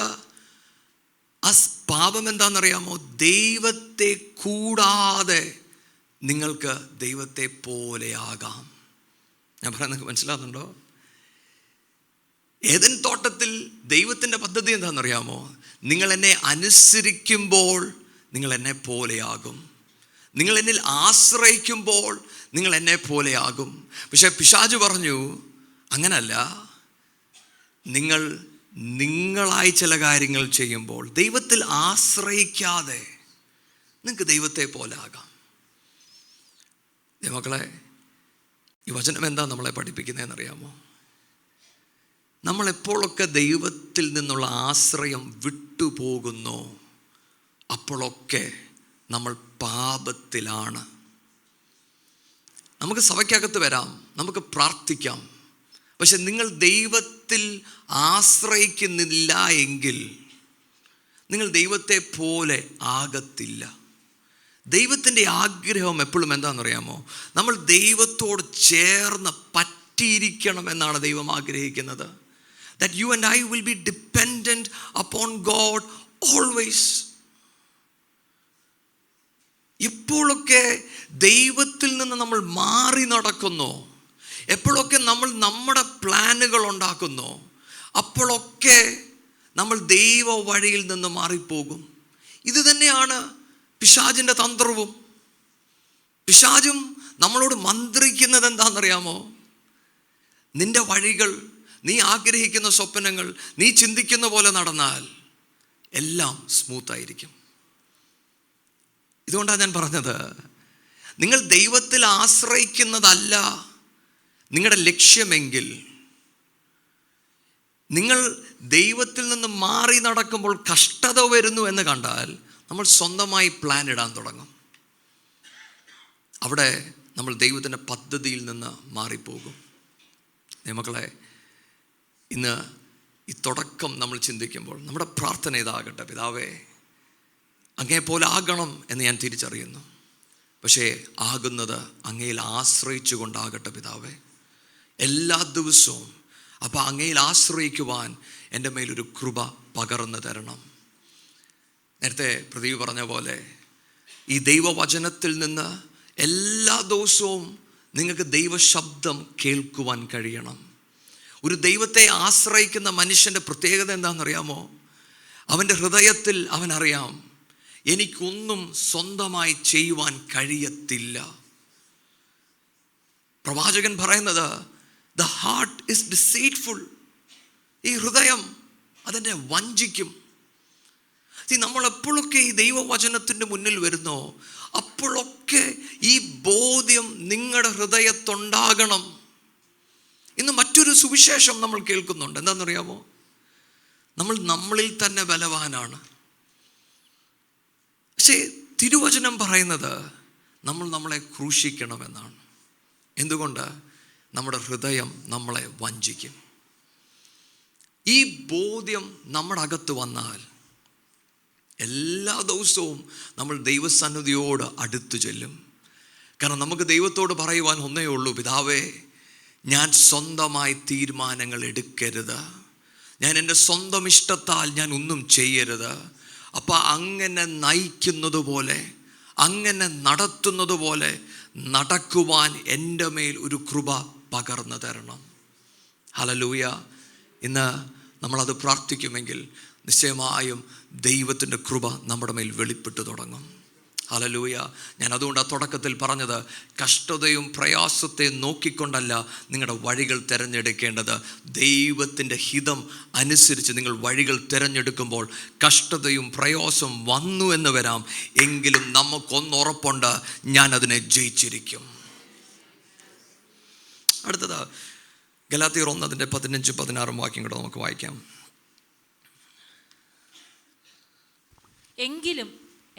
ആ പാപം എന്താണെന്നറിയാമോ? ദൈവത്തെ കൂടാതെ നിങ്ങൾക്ക് ദൈവത്തെ പോലെ ആകാം. ഞാൻ പറയുന്നത് മനസ്സിലാകുന്നുണ്ടോ? ഏദൻ തോട്ടത്തിൽ ദൈവത്തിൻ്റെ പദ്ധതി എന്താണെന്നറിയാമോ? നിങ്ങൾ എന്നെ അനുസരിക്കുമ്പോൾ നിങ്ങൾ എന്നെ പോലെയാകും, നിങ്ങൾ എന്നിൽ ആശ്രയിക്കുമ്പോൾ നിങ്ങൾ എന്നെ പോലെയാകും. പക്ഷെ പിശാച് പറഞ്ഞു, അങ്ങനല്ല, നിങ്ങൾ നിങ്ങളായി ചില കാര്യങ്ങൾ ചെയ്യുമ്പോൾ ദൈവത്തിൽ ആശ്രയിക്കാതെ നിങ്ങൾക്ക് ദൈവത്തെ പോലെ ആകാം. മക്കളെ, ഈ വചനം എന്താ നമ്മളെ പഠിപ്പിക്കുന്നതെന്നറിയാമോ? നമ്മളെപ്പോഴൊക്കെ ദൈവത്തിൽ നിന്നുള്ള ആശ്രയം വിട്ടുപോകുന്നോ അപ്പോഴൊക്കെ നമ്മൾ പാപത്തിലാണ്. നമുക്ക് സഭയ്ക്കകത്ത് വരാം, നമുക്ക് പ്രാർത്ഥിക്കാം, പക്ഷെ നിങ്ങൾ ദൈവത്തിൽ ആശ്രയിക്കുന്നില്ല എങ്കിൽ നിങ്ങൾ ദൈവത്തെ പോലെ ആകത്തില്ല. ദൈവത്തിൻ്റെ ആഗ്രഹം എപ്പോഴും എന്താണെന്നറിയാമോ? നമ്മൾ ദൈവത്തോട് ചേർന്ന് പറ്റിയിരിക്കണം എന്നാണ് ദൈവം ആഗ്രഹിക്കുന്നത്. That you and I will be dependent upon God always. എപ്പോഴൊക്കെ ദൈവത്തിൽ നിന്ന് നമ്മൾ മാറി നടക്കുന്നോ, എപ്പോഴൊക്കെ നമ്മൾ നമ്മുടെ പ്ലാനുകൾ ഉണ്ടാക്കുന്നോ, അപ്പോഴൊക്കെ നമ്മൾ ദൈവ വഴിയിൽ നിന്ന് മാറിപ്പോകും. ഇത് തന്നെയാണ് പിശാചിൻ്റെ തന്ത്രവും. പിശാചും നമ്മളോട് മന്ത്രിക്കുന്നത് എന്താണെന്നറിയാമോ? നിന്റെ വഴികൾ, നീ ആഗ്രഹിക്കുന്ന സ്വപ്നങ്ങൾ, നീ ചിന്തിക്കുന്ന പോലെ നടന്നാൽ എല്ലാം സ്മൂത്തായിരിക്കും. ഇതുകൊണ്ടാണ് ഞാൻ പറഞ്ഞത്, നിങ്ങൾ ദൈവത്തിൽ ആശ്രയിക്കുന്നതല്ല നിങ്ങളുടെ ലക്ഷ്യമെങ്കിൽ, നിങ്ങൾ ദൈവത്തിൽ നിന്ന് മാറി നടക്കുമ്പോൾ കഷ്ടത വരുന്നു എന്ന് കണ്ടാൽ നമ്മൾ സ്വന്തമായി പ്ലാൻ ഇടാൻ തുടങ്ങും. അവിടെ നമ്മൾ ദൈവത്തിൻ്റെ പദ്ധതിയിൽ നിന്ന് മാറിപ്പോകും. മക്കളെ, ഇന്ന് ഈ തുടക്കം നമ്മൾ ചിന്തിക്കുമ്പോൾ നമ്മുടെ പ്രാർത്ഥന ഇതാകട്ടെ: പിതാവേ, അങ്ങേ പോലെ ആകണം എന്ന് ഞാൻ തിരിച്ചറിയുന്നു, പക്ഷേ ആകുന്നത് അങ്ങയിൽ ആശ്രയിച്ചു കൊണ്ടാകട്ടെ പിതാവേ, എല്ലാ ദിവസവും. അപ്പോൾ അങ്ങയിൽ ആശ്രയിക്കുവാൻ എൻ്റെ മേലൊരു കൃപ പകർന്നു തരണം. നേരത്തെ പ്രദീപ് പറഞ്ഞ പോലെ ഈ ദൈവവചനത്തിൽ നിന്ന് എല്ലാ ദിവസവും നിങ്ങൾക്ക് ദൈവശബ്ദം കേൾക്കുവാൻ കഴിയണം. ഒരു ദൈവത്തെ ആശ്രയിക്കുന്ന മനുഷ്യൻ്റെ പ്രത്യേകത എന്താണെന്നറിയാമോ? അവൻ്റെ ഹൃദയത്തിൽ അവനറിയാം, എനിക്കൊന്നും സ്വന്തമായി ചെയ്യുവാൻ കഴിയത്തില്ല. പ്രവാചകൻ പറയുന്നത്, ദ ഹാർട്ട് ഇസ് ഡിസീറ്റ്ഫുൾ. ഈ ഹൃദയം അതെന്നെ വഞ്ചിക്കും. നമ്മൾ എപ്പോഴൊക്കെ ഈ ദൈവവചനത്തിൻ്റെ മുന്നിൽ വരുന്നോ അപ്പോഴൊക്കെ ഈ ബോധ്യം നിങ്ങളുടെ ഹൃദയത്തുണ്ടാകണം. ഇന്ന് മറ്റൊരു സുവിശേഷം നമ്മൾ കേൾക്കുന്നുണ്ട്. എന്താണെന്നറിയാമോ? നമ്മളിൽ തന്നെ ബലവാനാണ്. പക്ഷേ തിരുവചനം പറയുന്നത് നമ്മളെ ക്രൂശിക്കണമെന്നാണ്. എന്തുകൊണ്ട്? നമ്മുടെ ഹൃദയം നമ്മളെ വഞ്ചിക്കും. ഈ ബോധ്യം നമ്മുടെ അകത്ത് വന്നാൽ എല്ലാ ദിവസവും നമ്മൾ ദൈവസന്നിധിയോട് അടുത്തു ചെല്ലും. കാരണം നമുക്ക് ദൈവത്തോട് പറയുവാൻ ഒന്നേ ഉള്ളൂ: പിതാവേ, ഞാൻ സ്വന്തമായി തീരുമാനങ്ങൾ എടുക്കരുത്, ഞാൻ എൻ്റെ സ്വന്തം ഇഷ്ടത്താൽ ഞാൻ ഒന്നും ചെയ്യരുത്. അപ്പം അങ്ങനെ നയിക്കുന്നത് പോലെ, അങ്ങനെ നടത്തുന്നത് പോലെ നടക്കുവാൻ എൻ്റെ മേൽ ഒരു കൃപ പകർന്നു തരണം. ഹല്ലേലൂയ. ഇന്ന് നമ്മളത് പ്രാർത്ഥിക്കുമെങ്കിൽ നിശ്ചയമായും ദൈവത്തിൻ്റെ കൃപ നമ്മുടെ മേൽ വെളിപ്പെട്ടു തുടങ്ങും. ഹല്ലേലൂയ. ഞാൻ അതുകൊണ്ട് ആ തുടക്കത്തിൽ പറഞ്ഞത്, കഷ്ടതയും പ്രയാസത്തെ നോക്കിക്കൊണ്ടല്ല നിങ്ങളുടെ വഴികൾ തിരഞ്ഞെടുക്കേണ്ടത്. ദൈവത്തിൻ്റെ ഹിതം അനുസരിച്ച് നിങ്ങൾ വഴികൾ തിരഞ്ഞെടുക്കുമ്പോൾ കഷ്ടതയും പ്രയാസവും വന്നു എന്ന് വരാം, എങ്കിലും നമുക്കൊന്നുറപ്പുണ്ട്, ഞാൻ അതിനെ ജയിച്ചിരിക്കും. അടുത്തത് ഗലാത്യർ 1:15-16 വാക്യം കൂടെ നമുക്ക് വായിക്കാം. എങ്കിലും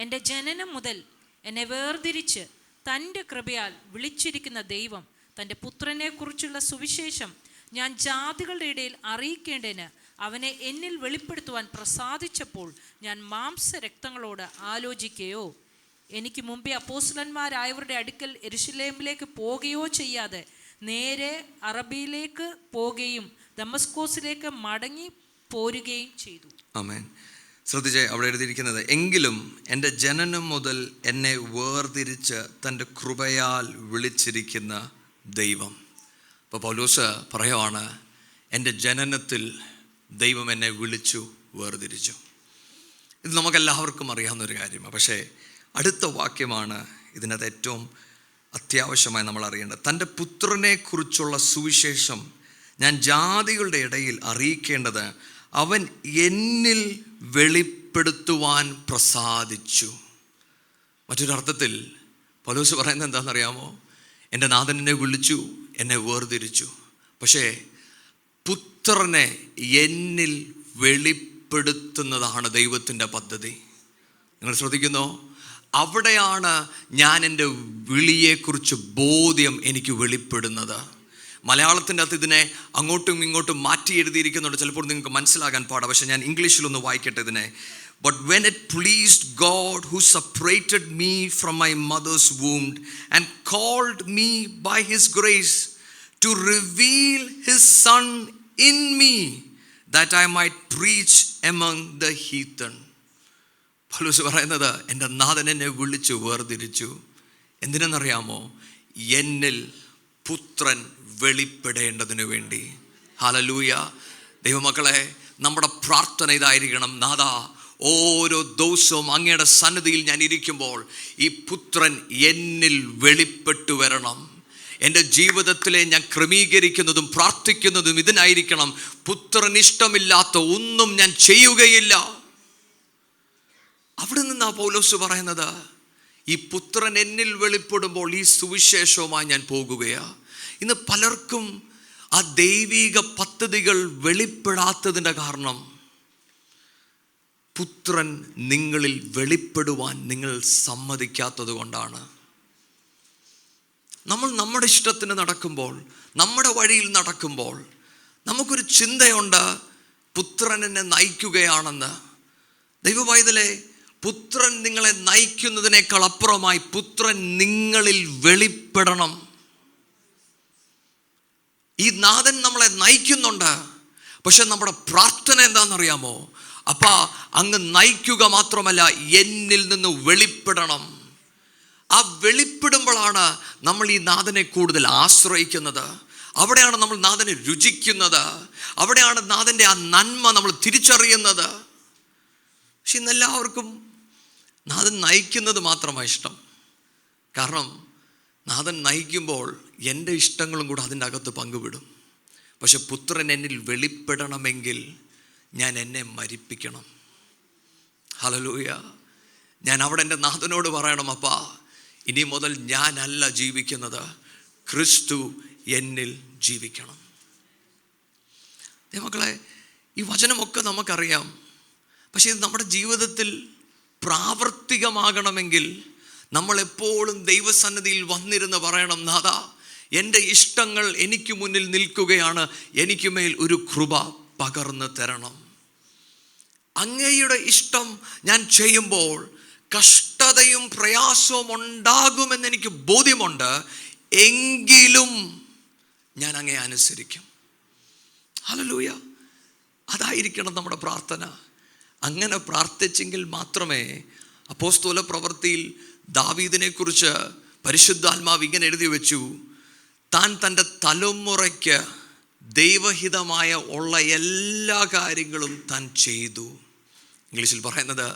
എൻ്റെ ജനനം മുതൽ എന്നെ വേർതിരിച്ച് തൻ്റെ കൃപയാൽ വിളിച്ചിരിക്കുന്ന ദൈവം തൻ്റെ പുത്രനെക്കുറിച്ചുള്ള സുവിശേഷം ഞാൻ ജാതികളുടെ ഇടയിൽ അറിയിക്കേണ്ടതിന് അവനെ എന്നിൽ വെളിപ്പെടുത്തുവാൻ പ്രസാദിച്ചപ്പോൾ ഞാൻ മാംസരക്തങ്ങളോട് ആലോചിക്കുകയോ എനിക്ക് മുമ്പേ അപ്പോസ്തലന്മാരായവരുടെ അടുക്കൽ യെരൂശലേമിലേക്ക് പോകുകയോ ചെയ്യാതെ നേരെ അറബിയിലേക്ക് പോകുകയും ദമസ്കോസിലേക്ക് മടങ്ങി പോരുകയും ചെയ്തു. ആമേൻ. ശ്രദ്ധിച്ചേ, അവിടെ എഴുതിയിരിക്കുന്നത്, എങ്കിലും എൻ്റെ ജനനം മുതൽ എന്നെ വേർതിരിച്ച് തൻ്റെ കൃപയാൽ വിളിച്ചിരിക്കുന്ന ദൈവം. അപ്പോൾ പൗലോസ് പറയുവാണ്, എൻ്റെ ജനനത്തിൽ ദൈവം എന്നെ വിളിച്ചു, വേർതിരിച്ചു. ഇത് നമുക്കെല്ലാവർക്കും അറിയാവുന്നൊരു കാര്യമാണ്. പക്ഷേ അടുത്ത വാക്യമാണ് ഇതിനകത്ത് ഏറ്റവും അത്യാവശ്യമായി നമ്മൾ അറിയേണ്ടത്. തൻ്റെ പുത്രനെക്കുറിച്ചുള്ള സുവിശേഷം ഞാൻ ജാതികളുടെ ഇടയിൽ അറിയിക്കേണ്ടത് അവൻ എന്നിൽ വെളിപ്പെടുത്തുവാൻ പ്രസാദിച്ചു. മറ്റൊരർത്ഥത്തിൽ പൗലോസ് പറയുന്നത് എന്താണെന്നറിയാമോ? എൻ്റെ നാഥൻ എന്നെ വിളിച്ചു, എന്നെ വേർതിരിച്ചു. പക്ഷേ പുത്രനെ എന്നിൽ വെളിപ്പെടുത്തുന്നതാണ് ദൈവത്തിൻ്റെ പദ്ധതി. നിങ്ങൾ ശ്രദ്ധിക്കുന്നോ? അവിടെയാണ് ഞാൻ എൻ്റെ വിളിയെക്കുറിച്ച് ബോധ്യം എനിക്ക് വെളിപ്പെടുന്നത്. മലയാളത്തിൻ്റെ അകത്ത് ഇതിനെ അങ്ങോട്ടും ഇങ്ങോട്ടും മാറ്റി എഴുതിയിരിക്കുന്നുണ്ട്. ചിലപ്പോൾ നിങ്ങൾക്ക് മനസ്സിലാകാൻ പാടാം. പക്ഷെ ഞാൻ ഇംഗ്ലീഷിലൊന്ന് വായിക്കട്ടെ ഇതിനെ. But when it pleased God who separated me from my mother's womb and called me by his grace to reveal his son in me that I might preach among the heathen. പൗലോസ് പറയുന്നത്, എൻ്റെ നാഥൻ എന്നെ വിളിച്ചു, വേർതിരിച്ചു. എന്തിനെന്നറിയാമോ? എന്നിൽ പുത്രൻ വെളിപ്പെടേണ്ടതിനു വേണ്ടി. Hallelujah. ദൈവമക്കളെ, നമ്മുടെ പ്രാർത്ഥന ഇതായിരിക്കണം. നാഥാ, ഓരോ ദിവസവും അങ്ങയുടെ സന്നിധിയിൽ ഞാൻ ഇരിക്കുമ്പോൾ ഈ പുത്രൻ എന്നിൽ വെളിപ്പെട്ടു വരണം. എൻ്റെ ജീവിതത്തിലെ ഞാൻ ക്രമീകരിക്കുന്നതും പ്രാർത്ഥിക്കുന്നതും ഇതിനായിരിക്കണം. പുത്രൻ ഇഷ്ടമില്ലാത്ത ഒന്നും ഞാൻ ചെയ്യുകയില്ല. അവിടെ നിന്നാ പൗലോസ് പറയുന്നത്, ഈ പുത്രൻ എന്നിൽ വെളിപ്പെടുമ്പോൾ ഈ സുവിശേഷവുമായി ഞാൻ പോകുകയാണ്. ഇന്ന് പലർക്കും ആ ദൈവിക പദ്ധതികൾ വെളിപ്പെടാത്തതിൻ്റെ കാരണം പുത്രൻ നിങ്ങളിൽ വെളിപ്പെടുവാൻ നിങ്ങൾ സമ്മതിക്കാത്തത് കൊണ്ടാണ്. നമ്മൾ നമ്മുടെ ഇഷ്ടത്തിന് നടക്കുമ്പോൾ, നമ്മുടെ വഴിയിൽ നടക്കുമ്പോൾ നമുക്കൊരു ചിന്തയുണ്ട്, പുത്രൻ എന്നെ നയിക്കുകയാണെന്ന്. ദൈവപൈതലേ, പുത്രൻ നിങ്ങളെ നയിക്കുന്നതിനേക്കാൾ അപ്പുറമായി പുത്രൻ നിങ്ങളിൽ വെളിപ്പെടണം. ഈ നാഥൻ നമ്മളെ നയിക്കുന്നുണ്ട്. പക്ഷെ നമ്മുടെ പ്രാർത്ഥന എന്താണെന്നറിയാമോ? അപ്പാ, അങ്ങ് നയിക്കുക മാത്രമല്ല, എന്നിൽ നിന്ന് വെളിപ്പെടണം. ആ വെളിപ്പെടുമ്പോഴാണ് നമ്മൾ ഈ നാഥനെ കൂടുതൽ ആശ്രയിക്കുന്നത്. അവിടെയാണ് നമ്മൾ നാഥനെ രുചിക്കുന്നത്. അവിടെയാണ് നാഥൻ്റെ ആ നന്മ നമ്മൾ തിരിച്ചറിയുന്നത്. പക്ഷെ ഇന്നെല്ലാവർക്കും നാഥൻ നയിക്കുന്നത് മാത്രമാണ് ഇഷ്ടം. കാരണം നാഥൻ നയിക്കുമ്പോൾ എൻ്റെ ഇഷ്ടങ്ങളും കൂടെ അതിൻ്റെ അകത്ത് പങ്കുവിടും. പക്ഷെ പുത്രൻ എന്നിൽ വെളിപ്പെടണമെങ്കിൽ ഞാൻ എന്നെ മരിപ്പിക്കണം. ഹല്ലേലൂയ. ഞാൻ അവിടെ എൻ്റെ നാഥനോട് പറയണം, അപ്പാ, ഇനി മുതൽ ഞാനല്ല ജീവിക്കുന്നത്, ക്രിസ്തു എന്നിൽ ജീവിക്കണം. മക്കളെ, ഈ വചനമൊക്കെ നമുക്കറിയാം. പക്ഷേ ഇത് നമ്മുടെ ജീവിതത്തിൽ പ്രാവർത്തികമാകണമെങ്കിൽ നമ്മളെപ്പോഴും ദൈവസന്നിധിയിൽ വന്നിരുന്ന് പറയണം, നാഥാ, എൻ്റെ ഇഷ്ടങ്ങൾ എനിക്ക് മുന്നിൽ നിൽക്കുകയാണ്, എനിക്ക് മേൽ ഒരു കൃപ പകർന്ന് തരണം. അങ്ങയുടെ ഇഷ്ടം ഞാൻ ചെയ്യുമ്പോൾ കഷ്ടതയും പ്രയാസവും ഉണ്ടാകുമെന്ന് എനിക്ക് ബോധ്യമുണ്ട്. എങ്കിലും ഞാൻ അങ്ങയെ അനുസരിക്കും. ഹല്ലേലൂയ. അതായിരിക്കണം നമ്മുടെ പ്രാർത്ഥന. അങ്ങനെ പ്രാർത്ഥിച്ചെങ്കിൽ മാത്രമേ അപ്പോസ്തല പ്രവൃത്തിയിൽ ദാവീദിനെ കുറിച്ച് പരിശുദ്ധാത്മാവ് ഇങ്ങനെ എഴുതി വെച്ചു, താൻ തൻ്റെ തലമുറയ്ക്ക് ദൈവഹിതമായ ഉള്ള എല്ലാ കാര്യങ്ങളും താൻ ചെയ്തു. ഇംഗ്ലീഷിൽ പറയുന്നത്,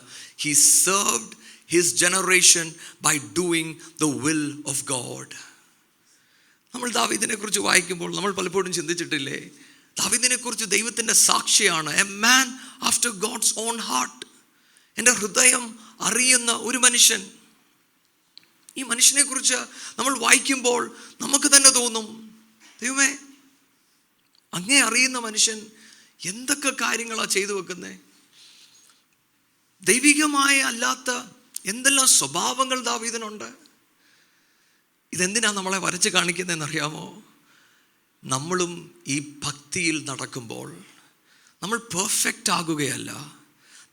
he served his generation by doing the will of God. നമ്മൾ ദാവീദിനെ കുറിച്ച് വായിക്കുമ്പോൾ നമ്മൾ പലപ്പോഴും ചിന്തിച്ചിട്ടില്ലേ, ദാവീദിനെ കുറിച്ച് ദൈവത്തിൻ്റെ സാക്ഷിയാണ്, a man after God's own heart. എൻ്റെ ഹൃദയം അറിയുന്ന ഒരു മനുഷ്യൻ. ഈ മനുഷ്യനെ കുറിച്ച് നമ്മൾ വായിക്കുമ്പോൾ നമുക്ക് തന്നെ തോന്നും, ദൈവമേ, അങ്ങേ അറിയുന്ന മനുഷ്യൻ എന്തൊക്കെ കാര്യങ്ങളാണ് ചെയ്തു വെക്കുന്നത്. ദൈവികമായ അല്ലാത്ത എന്തെല്ലാം സ്വഭാവങ്ങൾ ദാവീദിനുണ്ട്. ഇതെന്തിനാ നമ്മളെ വരച്ച് കാണിക്കുന്നതെന്നറിയാമോ? നമ്മളും ഈ ഭക്തിയിൽ നടക്കുമ്പോൾ നമ്മൾ പെർഫെക്റ്റ് ആകുകയല്ല,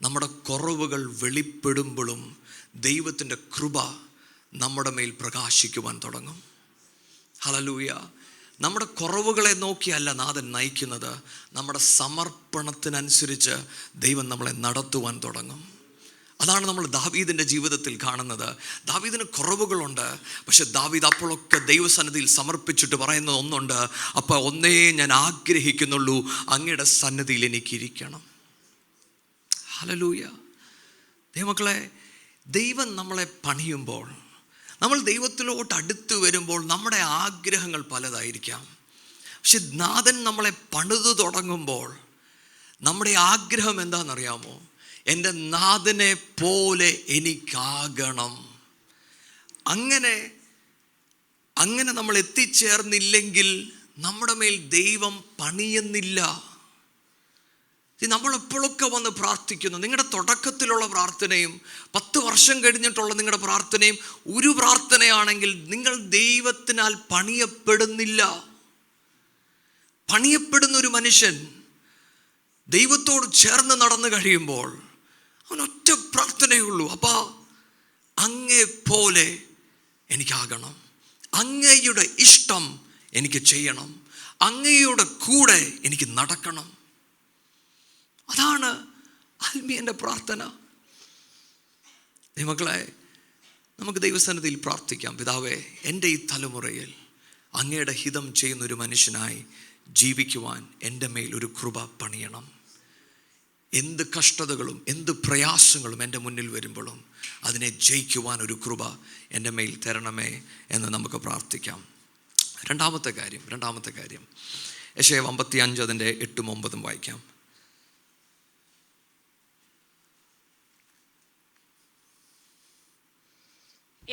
നമ്മുടെ കുറവുകൾ വെളിപ്പെടുമ്പോഴും ദൈവത്തിൻ്റെ കൃപ നമ്മുടെ മേൽ പ്രകാശിക്കുവാൻ തുടങ്ങും. ഹല്ലേലൂയ. നമ്മുടെ കുറവുകളെ നോക്കിയല്ല നാഥൻ നയിക്കുന്നത്, നമ്മുടെ സമർപ്പണത്തിനനുസരിച്ച് ദൈവം നമ്മളെ നടത്തുവാൻ തുടങ്ങും. അതാണ് നമ്മൾ ദാവീദിൻ്റെ ജീവിതത്തിൽ കാണുന്നത്. ദാവീദിന് കുറവുകളുണ്ട്, പക്ഷെ ദാവീദ് അപ്പോഴൊക്കെ ദൈവസന്നിധിയിൽ സമർപ്പിച്ചിട്ട് പറയുന്നത് ഒന്നുണ്ട്: അപ്പോൾ ഒന്നേ ഞാൻ ആഗ്രഹിക്കുന്നുള്ളൂ, അങ്ങയുടെ സന്നിധിയിൽ എനിക്കിരിക്കണം. ഹല്ലേലൂയ. ദൈവമക്കളെ, ദൈവം നമ്മളെ പണിയുമ്പോൾ, നമ്മൾ ദൈവത്തിലോട്ട് അടുത്ത് വരുമ്പോൾ നമ്മുടെ ആഗ്രഹങ്ങൾ പലതായിരിക്കാം. പക്ഷെ നാഥൻ നമ്മളെ പണിതു തുടങ്ങുമ്പോൾ നമ്മുടെ ആഗ്രഹം എന്താണെന്നറിയാമോ? എൻ്റെ നാഥനെ പോലെ എനിക്കാകണം. അങ്ങനെ നമ്മൾ എത്തിച്ചേർന്നില്ലെങ്കിൽ നമ്മുടെ മേൽ ദൈവം പണിയുന്നില്ല. നമ്മളെപ്പോഴൊക്കെ വന്ന് പ്രാർത്ഥിക്കുന്നു. നിങ്ങളുടെ തുടക്കത്തിലുള്ള പ്രാർത്ഥനയും 10 വർഷം കഴിഞ്ഞിട്ടുള്ള നിങ്ങളുടെ പ്രാർത്ഥനയും ഒരു പ്രാർത്ഥനയാണെങ്കിൽ നിങ്ങൾ ദൈവത്തിനാൽ പണിയപ്പെടുന്നില്ല. പണിയപ്പെടുന്ന ഒരു മനുഷ്യൻ ദൈവത്തോട് ചേർന്ന് നടന്നു കഴിയുമ്പോൾ അവനൊറ്റ പ്രാർത്ഥനയുള്ളൂ: അപ്പാ, അങ്ങേ പോലെ എനിക്കാകണം, അങ്ങയുടെ ഇഷ്ടം എനിക്ക് ചെയ്യണം, അങ്ങയുടെ കൂടെ എനിക്ക് നടക്കണം. അതാണ് ആത്മീയൻ്റെ പ്രാർത്ഥന. മക്കളെ, നമുക്ക് ദൈവസന്നിധിയിൽ പ്രാർത്ഥിക്കാം. പിതാവേ, എൻ്റെ ഈ തലമുറയിൽ അങ്ങയുടെ ഹിതം ചെയ്യുന്നൊരു മനുഷ്യനായി ജീവിക്കുവാൻ എൻ്റെ മേൽ ഒരു കൃപ പണിയണം. എന്ത് കഷ്ടതകളും എന്ത് പ്രയാസങ്ങളും എൻ്റെ മുന്നിൽ വരുമ്പോഴും അതിനെ ജയിക്കുവാൻ ഒരു കൃപ എൻ്റെ മേൽ തരണമേ എന്ന് നമുക്ക് പ്രാർത്ഥിക്കാം. രണ്ടാമത്തെ കാര്യം യെശയ്യാ 55 അതിൻ്റെ 8ഉം 9ഉം വായിക്കാം.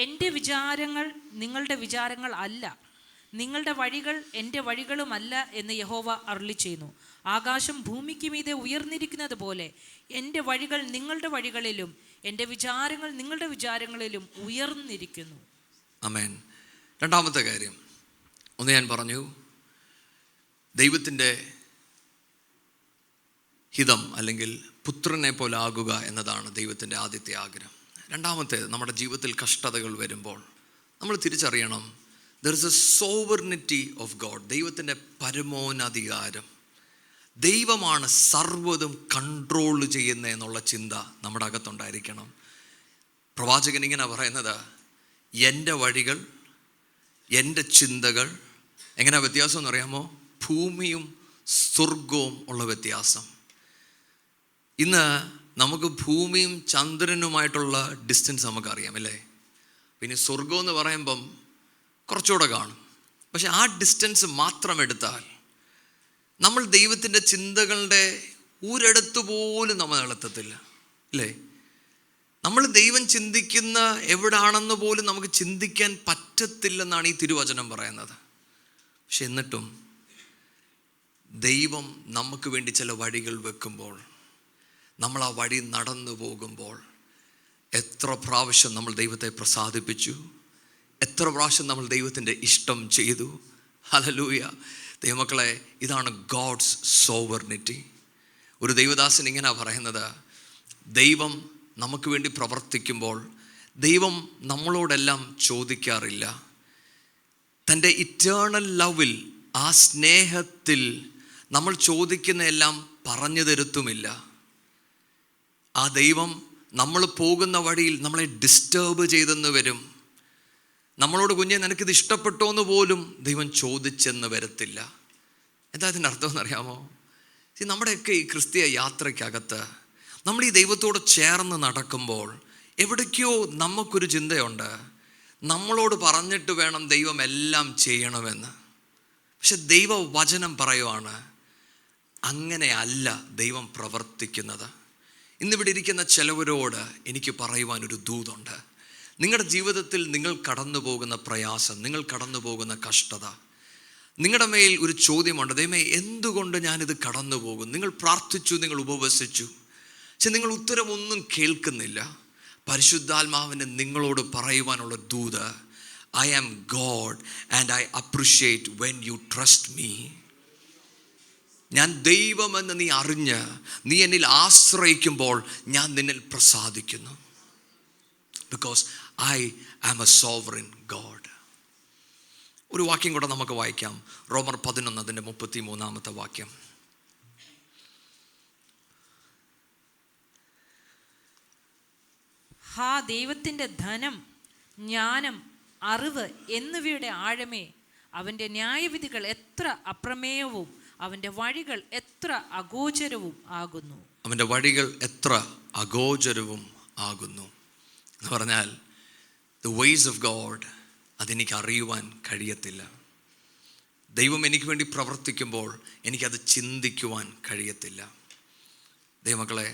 എൻ്റെ വിചാരങ്ങൾ നിങ്ങളുടെ വിചാരങ്ങൾ അല്ല, നിങ്ങളുടെ വഴികൾ എൻ്റെ വഴികളുമല്ല എന്ന് യഹോവ അരുളിച്ചെയ്യുന്നു. ആകാശം ഭൂമിക്ക് മീതെ ഉയർന്നിരിക്കുന്നത് പോലെ എൻ്റെ വഴികൾ നിങ്ങളുടെ വഴികളിലും എൻ്റെ വിചാരങ്ങൾ നിങ്ങളുടെ വിചാരങ്ങളിലും ഉയർന്നിരിക്കുന്നു. ആമേൻ. രണ്ടാമത്തെ കാര്യം, ഒന്ന് ഞാൻ പറഞ്ഞു, ദൈവത്തിൻ്റെ ഹിതം അല്ലെങ്കിൽ പുത്രനെ പോലെ ആകുക എന്നതാണ് ദൈവത്തിൻ്റെ ആദ്യത്തെ ആഗ്രഹം. രണ്ടാമത്തേത്, നമ്മുടെ ജീവിതത്തിൽ കഷ്ടതകൾ വരുമ്പോൾ നമ്മൾ തിരിച്ചറിയണം, there is a sovereignty of God. ദൈവത്തിൻ്റെ പരമോന്നധികാരം. ദൈവമാണ് സർവ്വതും കൺട്രോൾ ചെയ്യുന്നത് എന്നുള്ള ചിന്ത നമ്മുടെ അകത്തുണ്ടായിരിക്കണം. പ്രവാചകൻ ഇങ്ങനെ പറയുന്നത്: എൻ്റെ വഴികൾ എൻ്റെ ചിന്തകൾ എങ്ങനെ വ്യത്യാസം എന്നറിയാമോ? ഭൂമിയും സ്വർഗവും ഉള്ള വ്യത്യാസം. ഇന്ന് നമുക്ക് ഭൂമിയും ചന്ദ്രനുമായിട്ടുള്ള ഡിസ്റ്റൻസ് നമുക്കറിയാം, അല്ലേ? പിന്നെ സ്വർഗം എന്ന് പറയുമ്പം കുറച്ചുകൂടെ കാണും. പക്ഷെ ആ ഡിസ്റ്റൻസ് മാത്രം എടുത്താൽ നമ്മൾ ദൈവത്തിൻ്റെ ചിന്തകളുടെ ഒരിടത്ത് പോലും നമ്മൾ എത്തത്തില്ല, അല്ലേ? നമ്മൾ ദൈവം ചിന്തിക്കുന്ന എവിടാണെന്ന് പോലും നമുക്ക് ചിന്തിക്കാൻ പറ്റത്തില്ലെന്നാണ് ഈ തിരുവചനം പറയുന്നത്. പക്ഷെ എന്നിട്ടും ദൈവം നമുക്ക് വേണ്ടി ചില വഴികൾ വെക്കുമ്പോൾ, നമ്മൾ ആ വഴി നടന്നു പോകുമ്പോൾ എത്ര പ്രാവശ്യം നമ്മൾ ദൈവത്തെ പ്രസാദിപ്പിച്ചു, എത്ര പ്രാവശ്യം നമ്മൾ ദൈവത്തിൻ്റെ ഇഷ്ടം ചെയ്തു. ഹല്ലേലൂയ. ദൈവമക്കളെ, ഇതാണ് ഗോഡ്സ് സോവർണിറ്റി. ഒരു ദൈവദാസൻ ഇങ്ങനെ പറയുന്നത്: ദൈവം നമുക്ക് വേണ്ടി പ്രവർത്തിക്കുമ്പോൾ ദൈവം നമ്മളോടെല്ലാം ചോദിക്കാറില്ല. തൻ്റെ ഇറ്റേണൽ ലവിൽ, ആ സ്നേഹത്തിൽ നമ്മൾ ചോദിക്കുന്ന എല്ലാം പറഞ്ഞു തരുത്തുമില്ല. ആ ദൈവം നമ്മൾ പോകുന്ന വഴിയിൽ നമ്മളെ ഡിസ്റ്റർബ് ചെയ്തെന്ന് വരും. നമ്മളോട് കുഞ്ഞെ നിനക്കിത് ഇഷ്ടപ്പെട്ടോ എന്ന് പോലും ദൈവം ചോദിച്ചെന്ന് വരത്തില്ല. എന്താ അതിൻ്റെ അർത്ഥം എന്നറിയാമോ? നമ്മുടെയൊക്കെ ഈ ക്രിസ്തീയ യാത്രയ്ക്കകത്ത് നമ്മൾ ഈ ദൈവത്തോട് ചേർന്ന് നടക്കുമ്പോൾ എവിടേക്കോ നമുക്കൊരു ചിന്തയുണ്ട്, നമ്മളോട് പറഞ്ഞിട്ട് വേണം ദൈവം എല്ലാം ചെയ്യണമെന്ന്. പക്ഷെ ദൈവവചനം പറയുവാണ്, അങ്ങനെയല്ല ദൈവം പ്രവർത്തിക്കുന്നത്. ഇന്നിവിടെ ഇരിക്കുന്ന ചിലവരോട് എനിക്ക് പറയുവാനൊരു ദൂതുണ്ട്. നിങ്ങളുടെ ജീവിതത്തിൽ നിങ്ങൾ കടന്നു പോകുന്ന പ്രയാസം, നിങ്ങൾ കടന്നു പോകുന്ന കഷ്ടത, നിങ്ങളുടെ മേൽ ഒരു ചോദ്യമുണ്ട്: ദൈവമേ, എന്തുകൊണ്ട് ഞാനിത് കടന്നു പോകും? നിങ്ങൾ പ്രാർത്ഥിച്ചു, നിങ്ങൾ ഉപവസിച്ചു, പക്ഷെ നിങ്ങൾ ഉത്തരമൊന്നും കേൾക്കുന്നില്ല. പരിശുദ്ധാത്മാവിന് നിങ്ങളോട് പറയുവാനുള്ള ദൂത്, I am God and I appreciate when you trust me. ഞാൻ ദൈവമെന്ന് നീ അറിഞ്ഞ് നീ എന്നിൽ ആശ്രയിക്കുമ്പോൾ ഞാൻ നിന്നിൽ പ്രസാദിക്കുന്നു. Because I am a sovereign God. ഒരു വാക്യം കൂടെ നമുക്ക് വായിക്കാം. റോമർ 11 അതിൻ്റെ 33 വാക്യം. ഹാ ദൈവത്തിൻ്റെ ധനം, ജ്ഞാനം, അറിവ് എന്നിവയുടെ ആഴമേ, അവൻ്റെ ന്യായവിധികൾ എത്ര അപ്രമേയവും അവൻ്റെ വഴികൾ എത്ര അഗോചരവും ആകുന്നു. അവൻ്റെ വഴികൾ എത്ര അഗോചരവും ആകുന്നു എന്ന് പറഞ്ഞാൽ the ways of God അതെനിക്ക് അറിയുവാൻ കഴിയത്തില്ല. ദൈവം എനിക്ക് വേണ്ടി പ്രവർത്തിക്കുമ്പോൾ എനിക്കത് ചിന്തിക്കുവാൻ കഴിയത്തില്ല. ദൈവമക്കളെ,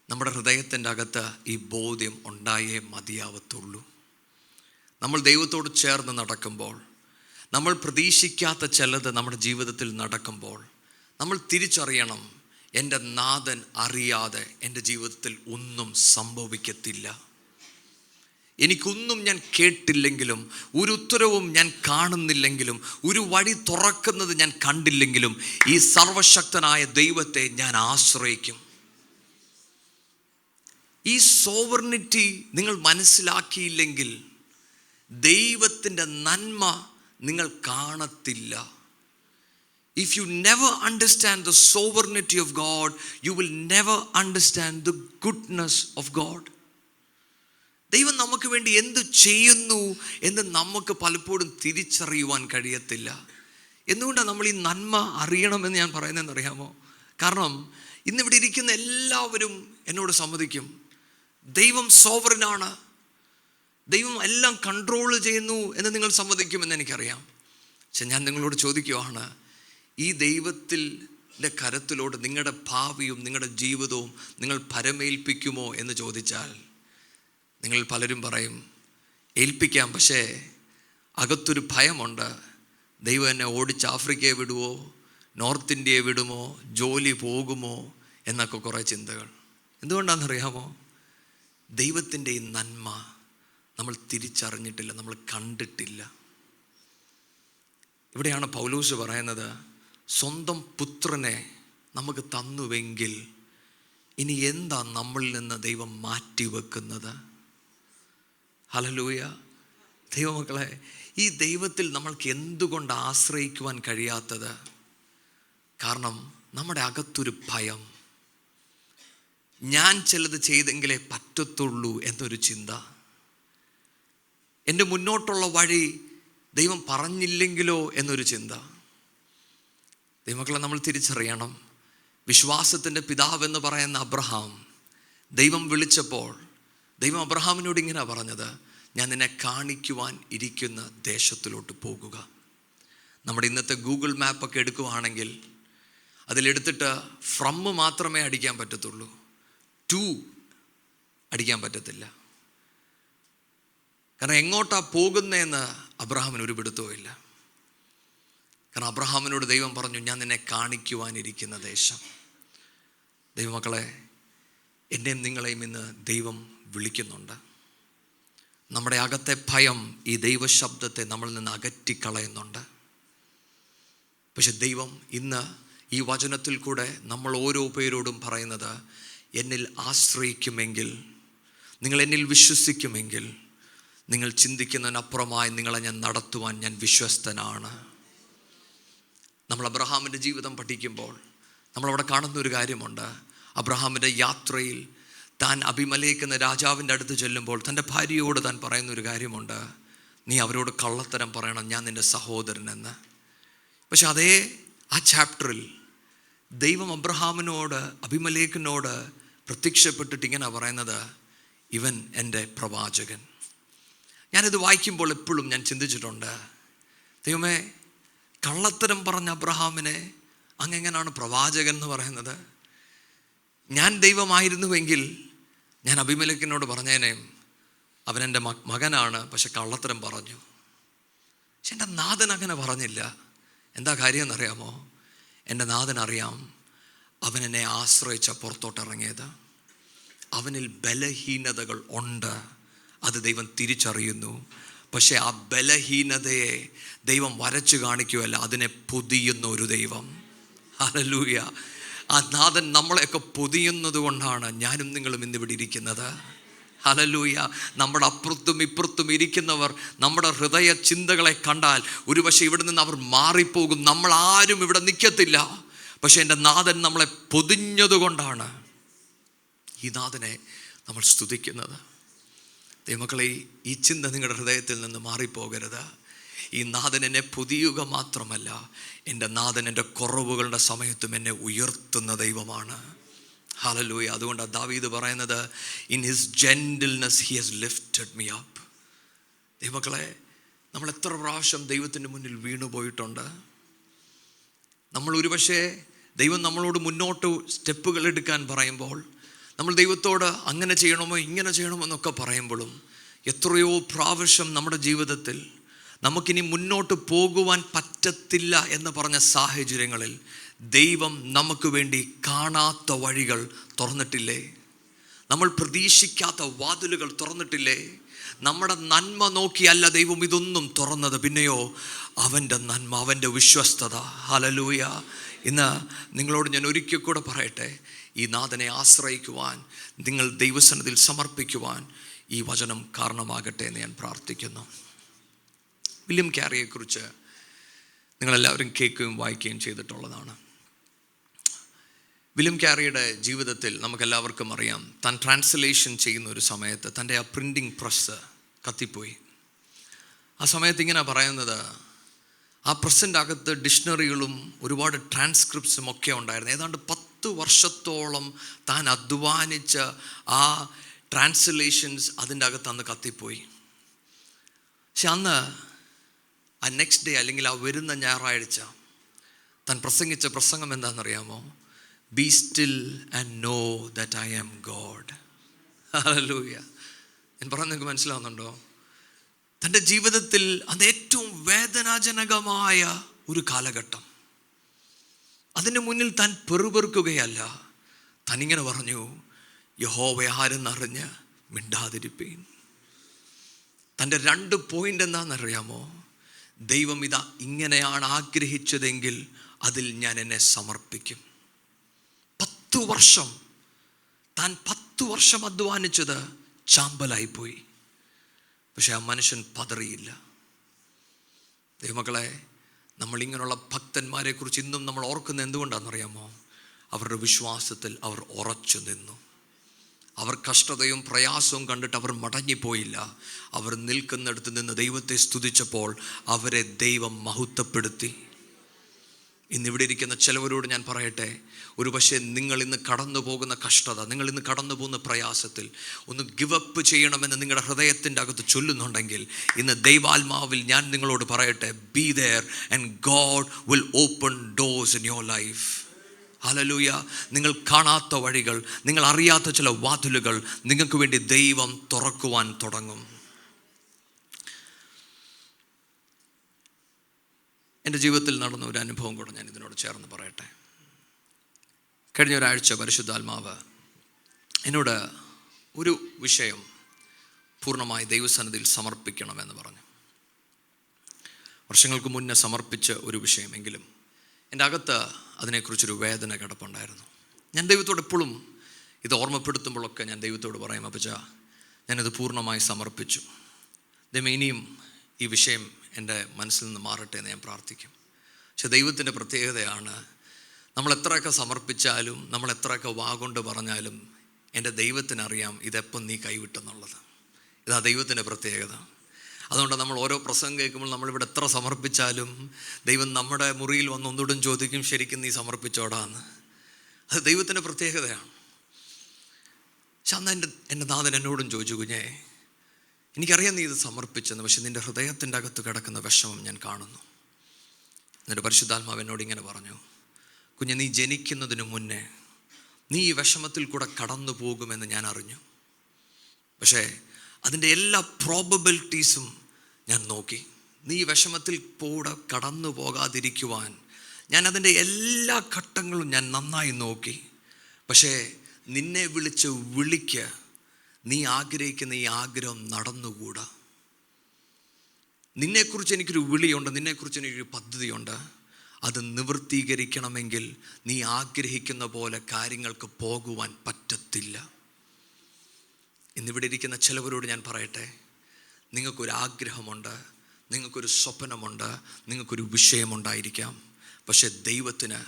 നമ്മുടെ ഹൃദയത്തിൻ്റെ അകത്ത് ഈ ബോധ്യം ഉണ്ടായേ മതിയാവത്തുള്ളൂ. നമ്മൾ ദൈവത്തോട് ചേർന്ന് നടക്കുമ്പോൾ, നമ്മൾ പ്രതീക്ഷിക്കാത്ത ചിലത് നമ്മുടെ ജീവിതത്തിൽ നടക്കുമ്പോൾ നമ്മൾ തിരിച്ചറിയണം, എൻ്റെ നാഥൻ അറിയാതെ എൻ്റെ ജീവിതത്തിൽ ഒന്നും സംഭവിക്കത്തില്ല. എനിക്കൊന്നും ഞാൻ കേട്ടില്ലെങ്കിലും, ഒരു ഉത്തരവും ഞാൻ കാണുന്നില്ലെങ്കിലും, ഒരു വഴി തുറക്കുന്നത് ഞാൻ കണ്ടില്ലെങ്കിലും ഈ സർവശക്തനായ ദൈവത്തെ ഞാൻ ആശ്രയിക്കും. ഈ സോവർണിറ്റി നിങ്ങൾ മനസ്സിലാക്കിയില്ലെങ്കിൽ ദൈവത്തിൻ്റെ നന്മ നിങ്ങൾ കാണത്തില്ല. If you never understand the sovereignty of God, you will never understand the goodness of God. ദൈവം നമുക്ക് വേണ്ടി എന്ത് ചെയ്യുന്നു എന്ന് നമുക്ക് പലപ്പോഴും തിരിച്ചറിയുവാൻ കഴിയത്തില്ല. എന്തുകൊണ്ടാണ് നമ്മൾ ഈ നന്മ അറിയണമെന്ന് ഞാൻ പറയുന്നതെന്ന് അറിയാമോ? കാരണം ഇന്നിവിടെ ഇരിക്കുന്ന എല്ലാവരും എന്നോട് സമ്മതിക്കും, ദൈവം സോവറിനാണ്, ദൈവം എല്ലാം കൺട്രോൾ ചെയ്യുന്നു എന്ന് നിങ്ങൾ സമ്മതിക്കുമെന്ന് എനിക്കറിയാം. പക്ഷെ ഞാൻ നിങ്ങളോട് ചോദിക്കുവാണ്, ഈ ദൈവത്തിൻ്റെ കരത്തിലോട് നിങ്ങളുടെ ഭാവിയും നിങ്ങളുടെ ജീവിതവും നിങ്ങൾ പരമേൽപ്പിക്കുമോ എന്ന് ചോദിച്ചാൽ നിങ്ങൾ പലരും പറയും ഏൽപ്പിക്കാം, പക്ഷേ അകത്തൊരു ഭയമുണ്ട്. ദൈവം എന്നെ ഓടിച്ച് ആഫ്രിക്കയെ വിടുമോ, നോർത്ത് ഇന്ത്യയെ വിടുമോ, ജോലി പോകുമോ എന്നൊക്കെ കുറേ ചിന്തകൾ. എന്തുകൊണ്ടാണെന്നറിയാമോ? ദൈവത്തിൻ്റെ ഈ നന്മ നമ്മൾ തിരിച്ചറിഞ്ഞിട്ടില്ല, നമ്മൾ കണ്ടിട്ടില്ല. ഇവിടെയാണ് പൗലോസ് പറയുന്നത്, സ്വന്തം പുത്രനെ നമുക്ക് തന്നുവെങ്കിൽ ഇനി എന്താ നമ്മളിൽ നിന്ന് ദൈവം മാറ്റിവെക്കുന്നത്? ഹല്ലേലൂയ. ദൈവമക്കളെ, ഈ ദൈവത്തിൽ നമ്മൾക്ക് എന്തുകൊണ്ട് ആശ്രയിക്കുവാൻ കഴിയാത്തത്? കാരണം നമ്മുടെ അകത്തൊരു ഭയം, ഞാൻ ചിലത് ചെയ്തെങ്കിലേ പറ്റത്തുള്ളൂ എന്നൊരു ചിന്ത, എൻ്റെ മുന്നോട്ടുള്ള വഴി ദൈവം പറഞ്ഞില്ലെങ്കിലോ എന്നൊരു ചിന്ത. ദൈവമക്കളെ, നമ്മൾ തിരിച്ചറിയണം, വിശ്വാസത്തിൻ്റെ പിതാവെന്ന് പറയുന്ന അബ്രഹാം ദൈവം വിളിച്ചപ്പോൾ ദൈവം അബ്രഹാമിനോട് ഇങ്ങനെ പറഞ്ഞത്, ഞാൻ നിന്നെ കാണിക്കുവാൻ ഇരിക്കുന്ന ദേശത്തിലോട്ട് പോകുക. നമ്മുടെ ഇന്നത്തെ ഗൂഗിൾ മാപ്പൊക്കെ എടുക്കുവാണെങ്കിൽ അതിലെടുത്തിട്ട് ഫ്രം മാത്രമേ അടിക്കാൻ പറ്റത്തുള്ളൂ, ടു അടിക്കാൻ പറ്റത്തില്ല. കാരണം എങ്ങോട്ടാ പോകുന്നതെന്ന് അബ്രഹാമിന് ഒരു പിടുത്തവും ഇല്ല. കാരണം അബ്രഹാമിനോട് ദൈവം പറഞ്ഞു, ഞാൻ നിന്നെ കാണിക്കുവാനിരിക്കുന്ന ദേശം. ദൈവമക്കളെ, എന്നെയും നിങ്ങളെയും ഇന്ന് ദൈവം വിളിക്കുന്നുണ്ട്. നമ്മുടെ അകത്തെ ഭയം ഈ ദൈവശബ്ദത്തെ നമ്മളിൽ നിന്ന് അകറ്റിക്കളയുന്നുണ്ട്. പക്ഷെ ദൈവം ഇന്ന് ഈ വചനത്തിൽ കൂടെ നമ്മൾ ഓരോ പേരോടും പറയുന്നത്, എന്നിൽ ആശ്രയിക്കുമെങ്കിൽ, നിങ്ങൾ എന്നിൽ വിശ്വസിക്കുമെങ്കിൽ, നിങ്ങൾ ചിന്തിക്കുന്നതിനപ്പുറമായി നിങ്ങളെ ഞാൻ നടത്തുവാൻ ഞാൻ വിശ്വസ്തനാണ്. നമ്മൾ അബ്രഹാമിൻ്റെ ജീവിതം പഠിക്കുമ്പോൾ നമ്മളവിടെ കാണുന്നൊരു കാര്യമുണ്ട്. അബ്രഹാമിൻ്റെ യാത്രയിൽ താൻ അബിമലേക്ക് എന്ന രാജാവിൻ്റെ അടുത്ത് ചെല്ലുമ്പോൾ തൻ്റെ ഭാര്യയോട് താൻ പറയുന്നൊരു കാര്യമുണ്ട്, നീ അവരോട് കള്ളത്തരം പറയണം, ഞാൻ നിൻ്റെ സഹോദരനെന്ന്. പക്ഷെ അതേ ആ ചാപ്റ്ററിൽ ദൈവം അബ്രഹാമിനോട്, അബിമലേക്കിനോട് പ്രത്യക്ഷപ്പെട്ടിട്ട് ഇങ്ങനെ പറയുന്നത്, ഇവൻ എൻ്റെ പ്രവാചകൻ. ഞാനിത് വായിക്കുമ്പോൾ എപ്പോഴും ഞാൻ ചിന്തിച്ചിട്ടുണ്ട്, ദൈവമേ, കള്ളത്തരം പറഞ്ഞ അബ്രഹാമിനെ അങ്ങെങ്ങനാണ് പ്രവാചകൻ എന്ന് പറയുന്നത്? ഞാൻ ദൈവമായിരുന്നുവെങ്കിൽ ഞാൻ അബിമേലെക്കിനോട് പറഞ്ഞേനെ, അവനെൻ്റെ മകനാണ്, പക്ഷെ കള്ളത്തരം പറഞ്ഞു. പക്ഷെ എൻ്റെ നാഥൻ അങ്ങനെ പറഞ്ഞില്ല. എന്താ കാര്യം എന്നറിയാമോ? എൻ്റെ നാഥൻ അറിയാം അവനെന്നെ ആശ്രയിച്ച പുറത്തോട്ടിറങ്ങിയത്. അവനിൽ ബലഹീനതകൾ ഉണ്ട്, അത് ദൈവം തിരിച്ചറിയുന്നു. പക്ഷെ ആ ബലഹീനതയെ ദൈവം വരച്ചു കാണിക്കുകയല്ല, അതിനെ പൊതിയുന്ന ഒരു ദൈവം. ഹല്ലേലൂയ. ആ നാഥൻ നമ്മളെയൊക്കെ പൊതിയുന്നത് കൊണ്ടാണ് ഞാനും നിങ്ങളും ഇന്നിവിടെ ഇരിക്കുന്നത്. ഹല്ലേലൂയ. നമ്മുടെ അപ്പുറത്തും ഇപ്പുറത്തും ഇരിക്കുന്നവർ നമ്മുടെ ഹൃദയ ചിന്തകളെ കണ്ടാൽ ഒരുപക്ഷെ ഇവിടെ നിന്ന് അവർ മാറിപ്പോകും. നമ്മൾ ആരും ഇവിടെ നിൽക്കത്തില്ല. പക്ഷെ എൻ്റെ നാഥൻ നമ്മളെ പൊതിഞ്ഞത് കൊണ്ടാണ് ഈ നാഥനെ നമ്മൾ സ്തുതിക്കുന്നത്. ദൈവമക്കളെ, ഈ ചിന്ത നിങ്ങളുടെ ഹൃദയത്തിൽ നിന്ന് മാറിപ്പോകരുത്. ഈ നാഥൻ എന്നെ പൊതിയുക മാത്രമല്ല, എൻ്റെ നാഥൻ എൻ്റെ കുറവുകളുടെ സമയത്തും എന്നെ ഉയർത്തുന്ന ദൈവമാണ്. ഹല്ലേലൂയ. അതുകൊണ്ടാണ് ദാവീദ് പറയുന്നത്, in his gentleness he has lifted me up. ദൈവമക്കളെ, നമ്മൾ എത്ര പ്രാവശ്യം ദൈവത്തിൻ്റെ മുന്നിൽ വീണു പോയിട്ടുണ്ട്. നമ്മൾ ഒരുപക്ഷെ ദൈവം നമ്മളോട് മുന്നോട്ട് സ്റ്റെപ്പുകൾ എടുക്കാൻ പറയുമ്പോൾ, നമ്മൾ ദൈവത്തോട് അങ്ങനെ ചെയ്യണമോ ഇങ്ങനെ ചെയ്യണമോ എന്നൊക്കെ പറയുമ്പോഴും എത്രയോ പ്രാവശ്യം നമ്മുടെ ജീവിതത്തിൽ നമുക്കിനി മുന്നോട്ട് പോകുവാൻ പറ്റത്തില്ല എന്ന് പറഞ്ഞ സാഹചര്യങ്ങളിൽ ദൈവം നമുക്ക് വേണ്ടി കാണാത്ത വഴികൾ തുറന്നിട്ടില്ലേ? നമ്മൾ പ്രതീക്ഷിക്കാത്ത വാതിലുകൾ തുറന്നിട്ടില്ലേ? നമ്മുടെ നന്മ നോക്കിയല്ല ദൈവം ഇതൊന്നും തുറന്നത്, പിന്നെയോ അവൻ്റെ നന്മ, അവൻ്റെ വിശ്വസ്തത. ഹല്ലേലൂയ. ഇന്ന് നിങ്ങളോട് ഞാൻ ഒരിക്കൽ കൂടെ പറയട്ടെ, ഈ നാഥനെ ആശ്രയിക്കുവാൻ, നിങ്ങൾ ദൈവസന്നിധിയിൽ സമർപ്പിക്കുവാൻ ഈ വചനം കാരണമാകട്ടെ എന്ന് ഞാൻ പ്രാർത്ഥിക്കുന്നു. വില്യം ക്യാരിയെക്കുറിച്ച് നിങ്ങളെല്ലാവരും കേൾക്കുകയും വായിക്കുകയും ചെയ്തിട്ടുള്ളതാണ്. വില്യം ക്യാരിയുടെ ജീവിതത്തിൽ നമുക്കെല്ലാവർക്കും അറിയാം, താൻ ട്രാൻസ്ലേഷൻ ചെയ്യുന്ന ഒരു സമയത്ത് തൻ്റെ ആ പ്രിൻറ്റിങ് പ്രസ് കത്തിപ്പോയി. ആ സമയത്ത് ഇങ്ങനെ പറയുന്നത്, ആ പ്രസിൻ്റെ അകത്ത് ഡിക്ഷണറികളും ഒരുപാട് ട്രാൻസ്ക്രിപ്റ്റ്സും ഒക്കെ ഉണ്ടായിരുന്നു. ഏതാണ്ട് 10 വർഷത്തോളം താൻ അധ്വാനിച്ച ആ ട്രാൻസ്ലേഷൻസ് അതിൻ്റെ അകത്ത് അന്ന് കത്തിപ്പോയി. പക്ഷെ അന്ന് ആ നെക്സ്റ്റ് ഡേ, അല്ലെങ്കിൽ ആ വരുന്ന ഞായറാഴ്ച താൻ പ്രസംഗിച്ച പ്രസംഗം എന്താണെന്നറിയാമോ? Be still and know that I am God. Hallelujah. ഞാൻ പറഞ്ഞത് നിങ്ങൾക്ക് മനസ്സിലാവുന്നുണ്ടോ? തൻ്റെ ജീവിതത്തിൽ അത് ഏറ്റവും വേദനാജനകമായ ഒരു കാലഘട്ടം. അതിന് മുന്നിൽ താൻ പെറുപെറുക്കുകയല്ല, താനിങ്ങനെ പറഞ്ഞു, യഹോവ ആരെന്നറിഞ്ഞ് മിണ്ടാതിരിപ്പീൻ. തൻ്റെ 2 പോയിന്റ് എന്താണെന്നറിയാമോ? ദൈവം ഇതാ ഇങ്ങനെയാണ് ആഗ്രഹിച്ചതെങ്കിൽ അതിൽ ഞാൻ എന്നെ സമർപ്പിക്കും. 10 വർഷം താൻ 10 വർഷം അധ്വാനിച്ചത് ചാമ്പലായിപ്പോയി. പക്ഷെ ആ മനുഷ്യൻ പതറിയില്ല. ദൈവമക്കളെ, നമ്മളിങ്ങനെയുള്ള ഭക്തന്മാരെ കുറിച്ച് ഇന്നും നമ്മൾ ഓർക്കുന്നത് എന്തുകൊണ്ടാണെന്നറിയാമോ? അവരുടെ വിശ്വാസത്തിൽ അവർ ഉറച്ചു നിന്നു. അവർ കഷ്ടതയും പ്രയാസവും കണ്ടിട്ട് അവർ മടങ്ങിപ്പോയില്ല. അവർ നിൽക്കുന്നിടത്ത് നിന്ന് ദൈവത്തെ സ്തുതിച്ചപ്പോൾ അവരെ ദൈവം മഹത്വപ്പെടുത്തി. ഇന്നിവിടെ ഇരിക്കുന്ന ചിലവരോട് ഞാൻ പറയട്ടെ, ഒരു പക്ഷേ നിങ്ങൾ ഇന്ന് കടന്നു പോകുന്ന കഷ്ടത, നിങ്ങൾ ഇന്ന് കടന്നു പോകുന്ന പ്രയാസത്തിൽ ഒന്ന് ഗിവ് അപ്പ് ചെയ്യണമെന്ന് നിങ്ങളുടെ ഹൃദയത്തിൻ്റെ അകത്ത് ചൊല്ലുന്നുണ്ടെങ്കിൽ, ഇന്ന് ദൈവാത്മാവിൽ ഞാൻ നിങ്ങളോട് പറയട്ടെ, be there and God will open doors in your life. Hallelujah. നിങ്ങൾ കാണാത്ത വഴികൾ, നിങ്ങൾ അറിയാത്ത ചില വാതിലുകൾ നിങ്ങൾക്ക് വേണ്ടി ദൈവം തുറക്കുവാൻ തുടങ്ങും. എൻ്റെ ജീവിതത്തിൽ നടന്ന ഒരു അനുഭവം കൂടെ ഞാൻ ഇതിനോട് ചേർന്ന് പറയട്ടെ. കഴിഞ്ഞ ഒരാഴ്ച പരിശുദ്ധാത്മാവ് എന്നോട് ഒരു വിഷയം പൂർണ്ണമായി ദൈവസന്നിധിയിൽ സമർപ്പിക്കണമെന്ന് പറഞ്ഞു. വർഷങ്ങൾക്ക് മുന്നേ സമർപ്പിച്ച ഒരു വിഷയമെങ്കിലും എൻ്റെ അകത്ത് അതിനെക്കുറിച്ചൊരു വേദന കിടപ്പുണ്ടായിരുന്നു. ഞാൻ ദൈവത്തോട് എപ്പോഴും ഇത് ഓർമ്മപ്പെടുത്തുമ്പോഴൊക്കെ ഞാൻ ദൈവത്തോട് പറയും, അപ്പച്ചാ ഞാനിത് പൂർണ്ണമായി സമർപ്പിച്ചു, ദൈവമേ ഇനിയും ഈ വിഷയം എൻ്റെ മനസ്സിൽ നിന്ന് മാറട്ടെ എന്ന് ഞാൻ പ്രാർത്ഥിക്കും. പക്ഷെ ദൈവത്തിൻ്റെ പ്രത്യേകതയാണ്, നമ്മൾ എത്രയൊക്കെ സമർപ്പിച്ചാലും, നമ്മൾ എത്രയൊക്കെ വാഗൊണ്ട് പറഞ്ഞാലും എൻ്റെ ദൈവത്തിനറിയാം ഇതെപ്പം നീ കൈവിട്ടെന്നുള്ളത്. ഇതാ ദൈവത്തിൻ്റെ പ്രത്യേകത. അതുകൊണ്ട് നമ്മൾ ഓരോ പ്രസംഗം കേൾക്കുമ്പോൾ നമ്മളിവിടെ എത്ര സമർപ്പിച്ചാലും ദൈവം നമ്മുടെ മുറിയിൽ വന്ന് ഒന്നുകൂടെ ചോദിക്കും, ശരിക്കും നീ സമർപ്പിച്ചോടാന്ന്. അത് ദൈവത്തിൻ്റെ പ്രത്യേകതയാണ്. പക്ഷെ അന്ന് എൻ്റെ നാഥൻ എന്നോടും ചോദിച്ചു, കുഞ്ഞേ എനിക്കറിയാം നീ ഇത് സമർപ്പിച്ചെന്ന്, പക്ഷെ നിൻ്റെ ഹൃദയത്തിൻ്റെ അകത്ത് കിടക്കുന്ന വിഷമം ഞാൻ കാണുന്നു. എന്നിട്ട് പരിശുദ്ധാത്മാവ് എന്നോട് ഇങ്ങനെ പറഞ്ഞു, കുഞ്ഞെ നീ ജനിക്കുന്നതിന് മുന്നേ നീ ഈ വിഷമത്തിൽ കൂടെ കടന്നു പോകുമെന്ന് ഞാൻ അറിഞ്ഞു. പക്ഷേ അതിൻ്റെ എല്ലാ പ്രോബബിലിറ്റീസും ഞാൻ നോക്കി. നീ ഈ വിഷമത്തിൽ കൂടെ കടന്നു പോകാതിരിക്കുവാൻ ഞാൻ അതിൻ്റെ എല്ലാ ഘട്ടങ്ങളും ഞാൻ നന്നായി നോക്കി. പക്ഷേ നിന്നെ വിളിച്ച വിളിക്ക് നീ ആഗ്രഹിക്കുന്ന ഈ ആഗ്രഹം നടന്നുകൂടാ. നിന്നെക്കുറിച്ച് എനിക്കൊരു വിളിയുണ്ട്, നിന്നെക്കുറിച്ച് എനിക്കൊരു പദ്ധതിയുണ്ട്. അത് നിവൃത്തീകരിക്കണമെങ്കിൽ നീ ആഗ്രഹിക്കുന്ന പോലെ കാര്യങ്ങൾക്ക് പോകുവാൻ പറ്റത്തില്ല. ഇന്നിവിടെ ഇരിക്കുന്ന ചിലവരോട് ഞാൻ പറയട്ടെ, നിങ്ങൾക്കൊരാഗ്രഹമുണ്ട്, നിങ്ങൾക്കൊരു സ്വപ്നമുണ്ട്, നിങ്ങൾക്കൊരു വിഷയമുണ്ടായിരിക്കാം. പക്ഷെ ദൈവത്തിന്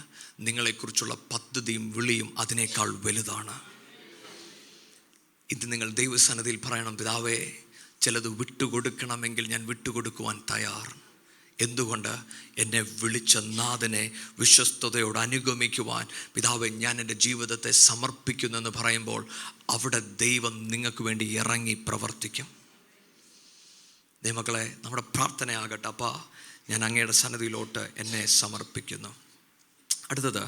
നിങ്ങളെക്കുറിച്ചുള്ള പദ്ധതിയും വിളിയും അതിനേക്കാൾ വലുതാണ്. ഇത് നിങ്ങൾ ദൈവസന്നിധിയിൽ പറയണം, പിതാവേ, ചിലത് വിട്ടുകൊടുക്കണമെങ്കിൽ ഞാൻ വിട്ടുകൊടുക്കുവാൻ തയ്യാർ. എന്തുകൊണ്ട്? എന്നെ വിളിച്ച നാഥനെ വിശ്വസ്തയോട് അനുഗമിക്കുവാൻ പിതാവേ ഞാൻ എൻ്റെ ജീവിതത്തെ സമർപ്പിക്കുന്നു എന്ന് പറയുമ്പോൾ അവിടെ ദൈവം നിങ്ങൾക്ക് വേണ്ടി ഇറങ്ങി പ്രവർത്തിക്കും. ദൈവമക്കളെ, നമ്മുടെ പ്രാർത്ഥനയാകട്ടെ, അപ്പാ ഞാൻ അങ്ങയുടെ സന്നിധിയിലോട്ട് എന്നെ സമർപ്പിക്കുന്നു. അടുത്തത്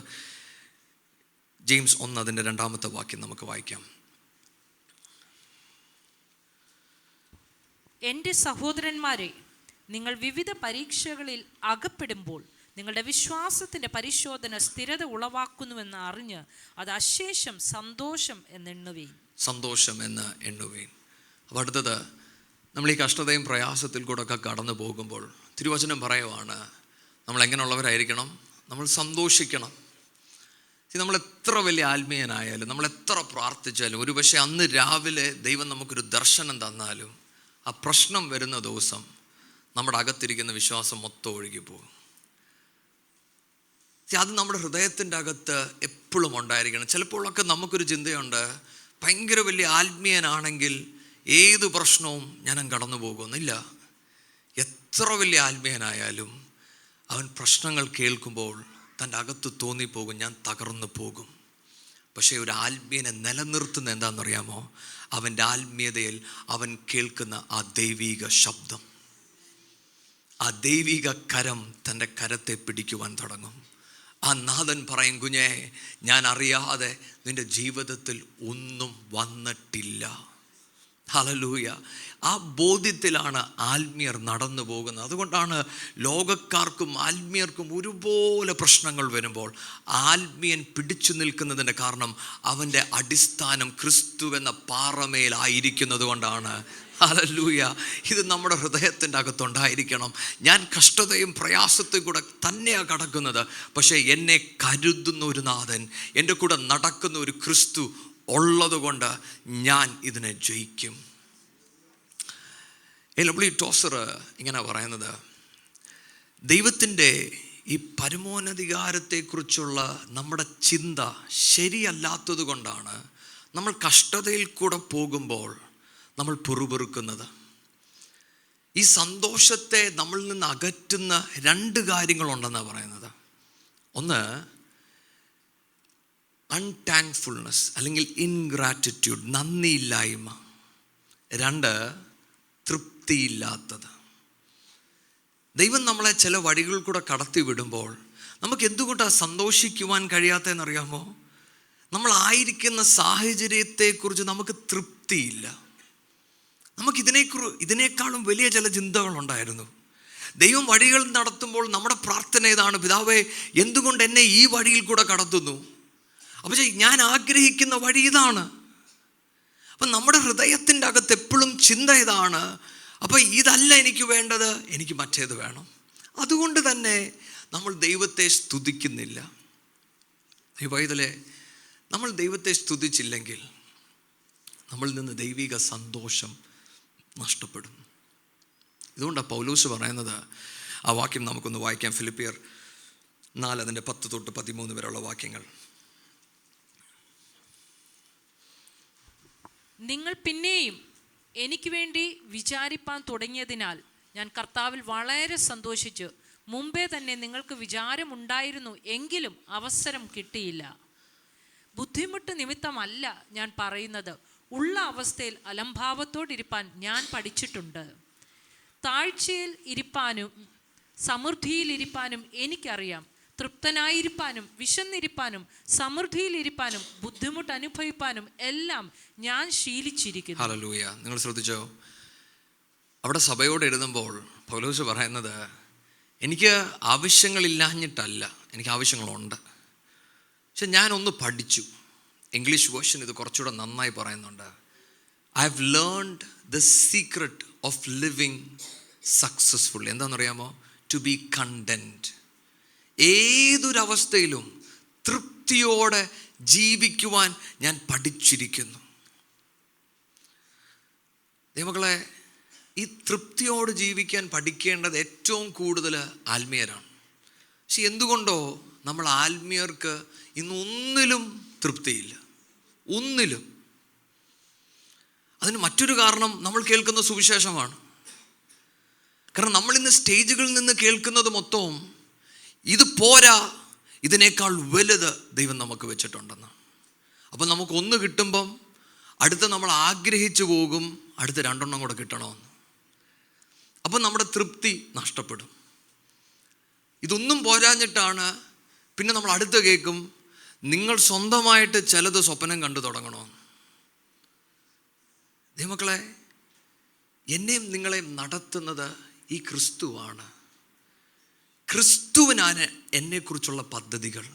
ജെയിംസ് 1 അതിൻ്റെ 2-ാമത്തെ വാക്യം നമുക്ക് വായിക്കാം. എൻ്റെ സഹോദരന്മാരെ, നിങ്ങൾ വിവിധ പരീക്ഷകളിൽ അകപ്പെടുമ്പോൾ നിങ്ങളുടെ വിശ്വാസത്തിൻ്റെ പരിശോധന സ്ഥിരത ഉളവാക്കുന്നുവെന്ന് അറിഞ്ഞ് അത് അശേഷം സന്തോഷം എന്നെണ്ണുവീൻ. സന്തോഷം എന്ന് എണ്ണുവീൻ. അപ്പോൾ അടുത്തത്, നമ്മൾ ഈ കഷ്ടതയും പ്രയാസത്തിൽ കൂടെ ഒക്കെ കടന്നു പോകുമ്പോൾ തിരുവചനം പറയുവാണ്, നമ്മൾ എങ്ങനെയുള്ളവരായിരിക്കണം? നമ്മൾ സന്തോഷിക്കണം. നമ്മൾ എത്ര വലിയ ആത്മീയനായാലും, നമ്മൾ എത്ര പ്രാർത്ഥിച്ചാലും, ഒരുപക്ഷെ അന്ന് രാവിലെ ദൈവം നമുക്കൊരു ദർശനം തന്നാലും ആ പ്രശ്നം വരുന്ന ദിവസം നമ്മുടെ അകത്തിരിക്കുന്ന വിശ്വാസം മൊത്തം ഒഴുകിപ്പോകും. അത് നമ്മുടെ ഹൃദയത്തിൻ്റെ അകത്ത് എപ്പോഴും ഉണ്ടായിരിക്കണം. ചിലപ്പോഴൊക്കെ നമുക്കൊരു ചിന്തയുണ്ട്, ഭയങ്കര വലിയ ആത്മീയനാണെങ്കിൽ ഏത് പ്രശ്നവും ഞാനും കടന്നു പോകുമെന്നില്ല. എത്ര വലിയ ആത്മീയനായാലും അവൻ പ്രശ്നങ്ങൾ കേൾക്കുമ്പോൾ തൻ്റെ അകത്ത് തോന്നിപ്പോകും, ഞാൻ തകർന്നു പോകും. പക്ഷേ ഒരു ആത്മീയനെ നിലനിർത്തുന്ന എന്താണെന്നറിയാമോ? അവൻ്റെ ആത്മീയതയിൽ അവൻ കേൾക്കുന്ന ആ ദൈവിക ശബ്ദം, ആ ദൈവിക കരം തൻ്റെ കരത്തെ പിടിക്കുവാൻ തുടങ്ങും. ആ നാഥൻ പറയും, കുഞ്ഞേ, ഞാൻ അറിയാതെ നിൻ്റെ ജീവിതത്തിൽ ഒന്നും വന്നിട്ടില്ല. ഹല്ലേലൂയ. ആ ബോധ്യത്തിലാണ് ആത്മീയർ നടന്നു പോകുന്നത്. അതുകൊണ്ടാണ് ലോകക്കാർക്കും ആത്മീയർക്കും ഒരുപോലെ പ്രശ്നങ്ങൾ വരുമ്പോൾ ആത്മീയൻ പിടിച്ചു നിൽക്കുന്നതിൻ്റെ കാരണം അവൻ്റെ അടിസ്ഥാനം ക്രിസ്തുവെന്ന പാറമേലായിരിക്കുന്നത് കൊണ്ടാണ്. ഹല്ലേലൂയ. ഇത് നമ്മുടെ ഹൃദയത്തിൻ്റെ അകത്തുണ്ടായിരിക്കണം. ഞാൻ കഷ്ടതയും പ്രയാസത്തെയും കൂടെ തന്നെയാണ് കടക്കുന്നത്, പക്ഷേ എന്നെ കരുതുന്ന ഒരു നാഥൻ, എൻ്റെ കൂടെ നടക്കുന്ന ഒരു ക്രിസ്തു ഉള്ളത് കൊണ്ട് ഞാൻ ഇതിനെ ജയിക്കും. എൽ.ഡബ്ല്യു. ടോസർ ഇങ്ങനെ പറയുന്നത്, ദൈവത്തിൻ്റെ ഈ പരമോന്നതികാരത്തെക്കുറിച്ചുള്ള നമ്മുടെ ചിന്ത ശരിയല്ലാത്തത് കൊണ്ടാണ് നമ്മൾ കഷ്ടതയിൽ കൂടെ പോകുമ്പോൾ നമ്മൾ പിറുപിറുക്കുന്നത്. ഈ സന്തോഷത്തെ നമ്മളിൽ നിന്ന് അകറ്റുന്ന 2 കാര്യങ്ങളുണ്ടെന്നാണ് പറയുന്നത്. ഒന്ന്, അൺടാങ്ക്ഫുൾനെസ് അല്ലെങ്കിൽ ഇൻഗ്രാറ്റിറ്റ്യൂഡ്, നന്ദിയില്ലായ്മ. 2, തൃപ്തിയില്ലാത്തത്. ദൈവം നമ്മളെ ചില വഴികൾ കൂടെ കടത്തി വിടുമ്പോൾ നമുക്ക് എന്തുകൊണ്ടാണ് സന്തോഷിക്കുവാൻ കഴിയാത്തതെന്നറിയാമോ? നമ്മളായിരിക്കുന്ന സാഹചര്യത്തെക്കുറിച്ച് നമുക്ക് തൃപ്തിയില്ല. നമുക്ക് ഇതിനേക്കാളും വലിയ ചില ചിന്തകളുണ്ടായിരുന്നു. ദൈവം വഴികൾ നടത്തുമ്പോൾ നമ്മുടെ പ്രാർത്ഥന ഇതാണ്, പിതാവേ, എന്തുകൊണ്ട് എന്നെ ഈ വഴിയിൽ കൂടെ കടത്തുന്നു? അപ്പോൾ ഞാൻ ആഗ്രഹിക്കുന്ന വഴി ഇതാണ്. അപ്പം നമ്മുടെ ഹൃദയത്തിൻ്റെ അകത്ത് എപ്പോഴും ചിന്ത ഇതാണ്, അപ്പോൾ ഇതല്ല എനിക്ക് വേണ്ടത്, എനിക്ക് മറ്റേത് വേണം. അതുകൊണ്ട് തന്നെ നമ്മൾ ദൈവത്തെ സ്തുതിക്കുന്നില്ല. ഈ വൈതലേ, നമ്മൾ ദൈവത്തെ സ്തുതിച്ചില്ലെങ്കിൽ നമ്മളിൽ നിന്ന് ദൈവിക സന്തോഷം നഷ്ടപ്പെടും. ഇതുകൊണ്ടാണ് പൗലോസ് പറയുന്നത്, ആ വാക്യം നമുക്കൊന്ന് വായിക്കാം. ഫിലിപ്പിയർ 4 അതിൻ്റെ 10 തൊട്ട് 13 വരെയുള്ള വാക്യങ്ങൾ. നിങ്ങൾ പിന്നെയും എനിക്ക് വേണ്ടി വിചാരിപ്പാൻ തുടങ്ങിയതിനാൽ ഞാൻ കർത്താവിൽ വളരെ സന്തോഷിച്ചു. മുമ്പേ തന്നെ നിങ്ങൾക്ക് വിചാരമുണ്ടായിരുന്നു, എങ്കിലും അവസരം കിട്ടിയില്ല. ബുദ്ധിമുട്ട് നിമിത്തമല്ല ഞാൻ പറയുന്നത്, ഉള്ള അവസ്ഥയിൽ അലംഭാവത്തോടിരിപ്പാൻ ഞാൻ പഠിച്ചിട്ടുണ്ട്. താഴ്ചയിൽ ഇരിപ്പാനും സമൃദ്ധിയിലിരിപ്പാനും എനിക്കറിയാം. തൃപ്തനായിരിക്കാനും വിശന്നിരിപ്പാനും സമൃദ്ധിയിലിരിപ്പാനും ബുദ്ധിമുട്ട് അനുഭവിപ്പാനും എല്ലാം ഞാൻ ശീലിച്ചിരിക്കുന്നു. ഹല്ലേലൂയ. നിങ്ങൾ ശ്രദ്ധിച്ചോ? അവിടെ സഭയോട് എഴുതുമ്പോൾ പൗലോസ് പറയുന്നത്, എനിക്ക് ആവശ്യങ്ങളില്ലാഞ്ഞിട്ടല്ല, എനിക്ക് ആവശ്യങ്ങളുണ്ട്. പക്ഷെ ഞാനൊന്ന് പഠിച്ചു. ഇംഗ്ലീഷ് വേർഷൻ ഇത് കുറച്ചുകൂടെ നന്നായി പറയുന്നുണ്ട്. I have learned the secret of living successfully. എന്താണെന്നറിയാമോ? To be content. ഏതൊരവസ്ഥയിലും തൃപ്തിയോടെ ജീവിക്കുവാൻ ഞാൻ പഠിച്ചിരിക്കുന്നു. ദൈവമക്കളെ, ഈ തൃപ്തിയോട് ജീവിക്കാൻ പഠിക്കേണ്ടത് ഏറ്റവും കൂടുതൽ ആത്മീയരാണ്. പക്ഷെ എന്തുകൊണ്ടോ നമ്മൾ ആത്മീയർക്ക് ഇന്നൊന്നിലും തൃപ്തിയില്ല, ഒന്നിലും. അതിന് മറ്റൊരു കാരണം നമ്മൾ കേൾക്കുന്ന സുവിശേഷമാണ്. കാരണം നമ്മളിന്ന് സ്റ്റേജുകളിൽ നിന്ന് കേൾക്കുന്നത് മൊത്തവും ഇത് പോരാ, ഇതിനേക്കാൾ വലുത് ദൈവം നമുക്ക് വെച്ചിട്ടുണ്ടെന്ന്. അപ്പം നമുക്ക് ഒന്ന് കിട്ടുമ്പം അടുത്ത നമ്മൾ ആഗ്രഹിച്ചു പോകും അടുത്ത 2 കൂടെ കിട്ടണമെന്ന്. അപ്പം നമ്മുടെ തൃപ്തി നഷ്ടപ്പെടും. ഇതൊന്നും പോരാഞ്ഞിട്ടാണ് പിന്നെ നമ്മൾ അടുത്ത് കേൾക്കും, നിങ്ങൾ സ്വന്തമായിട്ട് ചിലത് സ്വപ്നം കണ്ടു തുടങ്ങണമെന്ന്. ദൈവമക്കളെ, എന്നെയും നിങ്ങളെയും നടത്തുന്നത് ഈ ക്രിസ്തുവാണ്. ക്രിസ്തുവിനാണ് എന്നെക്കുറിച്ചുള്ള പദ്ധതികൾ.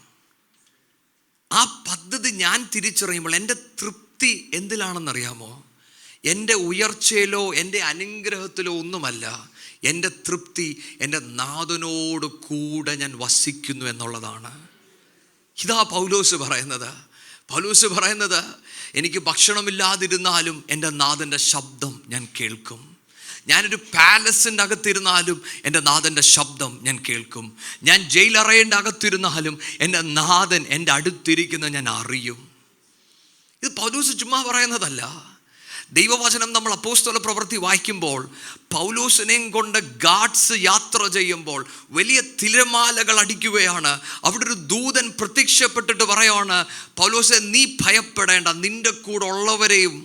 ആ പദ്ധതി ഞാൻ തിരിച്ചറിയുമ്പോൾ എൻ്റെ തൃപ്തി എന്തിലാണെന്നറിയാമോ? എൻ്റെ ഉയർച്ചയിലോ എൻ്റെ അനുഗ്രഹത്തിലോ ഒന്നുമല്ല. എൻ്റെ തൃപ്തി എൻ്റെ നാഥനോട് കൂടെ ഞാൻ വസിക്കുന്നു എന്നുള്ളതാണ്. ഇതാ പൗലോസ് പറയുന്നത്. പൗലോസ് പറയുന്നത്, എനിക്ക് ഭക്ഷണമില്ലാതിരുന്നാലും എൻ്റെ നാഥൻ്റെ ശബ്ദം ഞാൻ കേൾക്കും. ഞാനൊരു പാലസിൻ്റെ അകത്തിരുന്നാലും എൻ്റെ നാഥൻ്റെ ശബ്ദം ഞാൻ കേൾക്കും. ഞാൻ ജയിലറയുടെ അകത്തിരുന്നാലും എൻ്റെ നാഥൻ എൻ്റെ അടുത്തിരിക്കുന്നത് ഞാൻ അറിയും. ഇത് പൗലോസ് ചുമ്മാ പറയുന്നതല്ല. ദൈവവചനം നമ്മൾ അപ്പോസ്തല പ്രവൃത്തി വായിക്കുമ്പോൾ പൗലോസിനെയും കൊണ്ട് ഗാഡ്സ് യാത്ര ചെയ്യുമ്പോൾ വലിയ തിരമാലകൾ അടിക്കുകയാണ്. അവിടെ ഒരു ദൂതൻ പ്രത്യക്ഷപ്പെട്ടിട്ട് പറയുവാണ്, പൗലോസെ നീ ഭയപ്പെടേണ്ട, നിന്റെ കൂടെ ഉള്ളവരെയും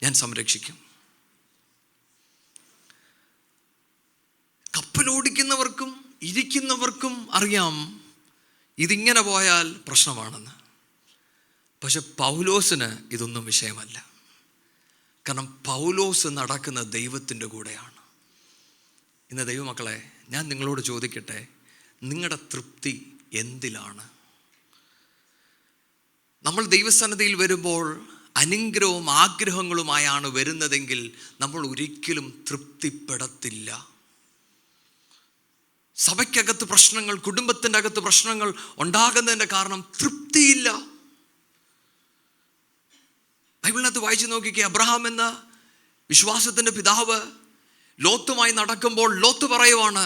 ഞാൻ സംരക്ഷിക്കും. കപ്പലോടിക്കുന്നവർക്കും ഇരിക്കുന്നവർക്കും അറിയാം ഇതിങ്ങനെ പോയാൽ പ്രശ്നമാണെന്ന്. പക്ഷെ പൗലോസിന് ഇതൊന്നും വിഷയമല്ല. കാരണം പൗലോസ് നടക്കുന്ന ദൈവത്തിൻ്റെ കൂടെയാണ്. ഇന്ന് ദൈവമക്കളെ, ഞാൻ നിങ്ങളോട് ചോദിക്കട്ടെ, നിങ്ങളുടെ തൃപ്തി എന്തിലാണ്? നമ്മൾ ദൈവസന്നിധിയിൽ വരുമ്പോൾ അനുഗ്രഹവും ആഗ്രഹങ്ങളുമായാണ് വരുന്നതെങ്കിൽ നമ്മൾ ഒരിക്കലും തൃപ്തിപ്പെടത്തില്ല. സഭയ്ക്കകത്ത് പ്രശ്നങ്ങൾ, കുടുംബത്തിൻ്റെ അകത്ത് പ്രശ്നങ്ങൾ ഉണ്ടാകുന്നതിൻ്റെ കാരണം തൃപ്തിയില്ല. ബൈബിളിനകത്ത് വായിച്ചു നോക്കിക്കേ, അബ്രഹാം എന്ന വിശ്വാസത്തിൻ്റെ പിതാവ് ലോത്തുമായി നടക്കുമ്പോൾ ലോത്ത് പറയുവാണ്,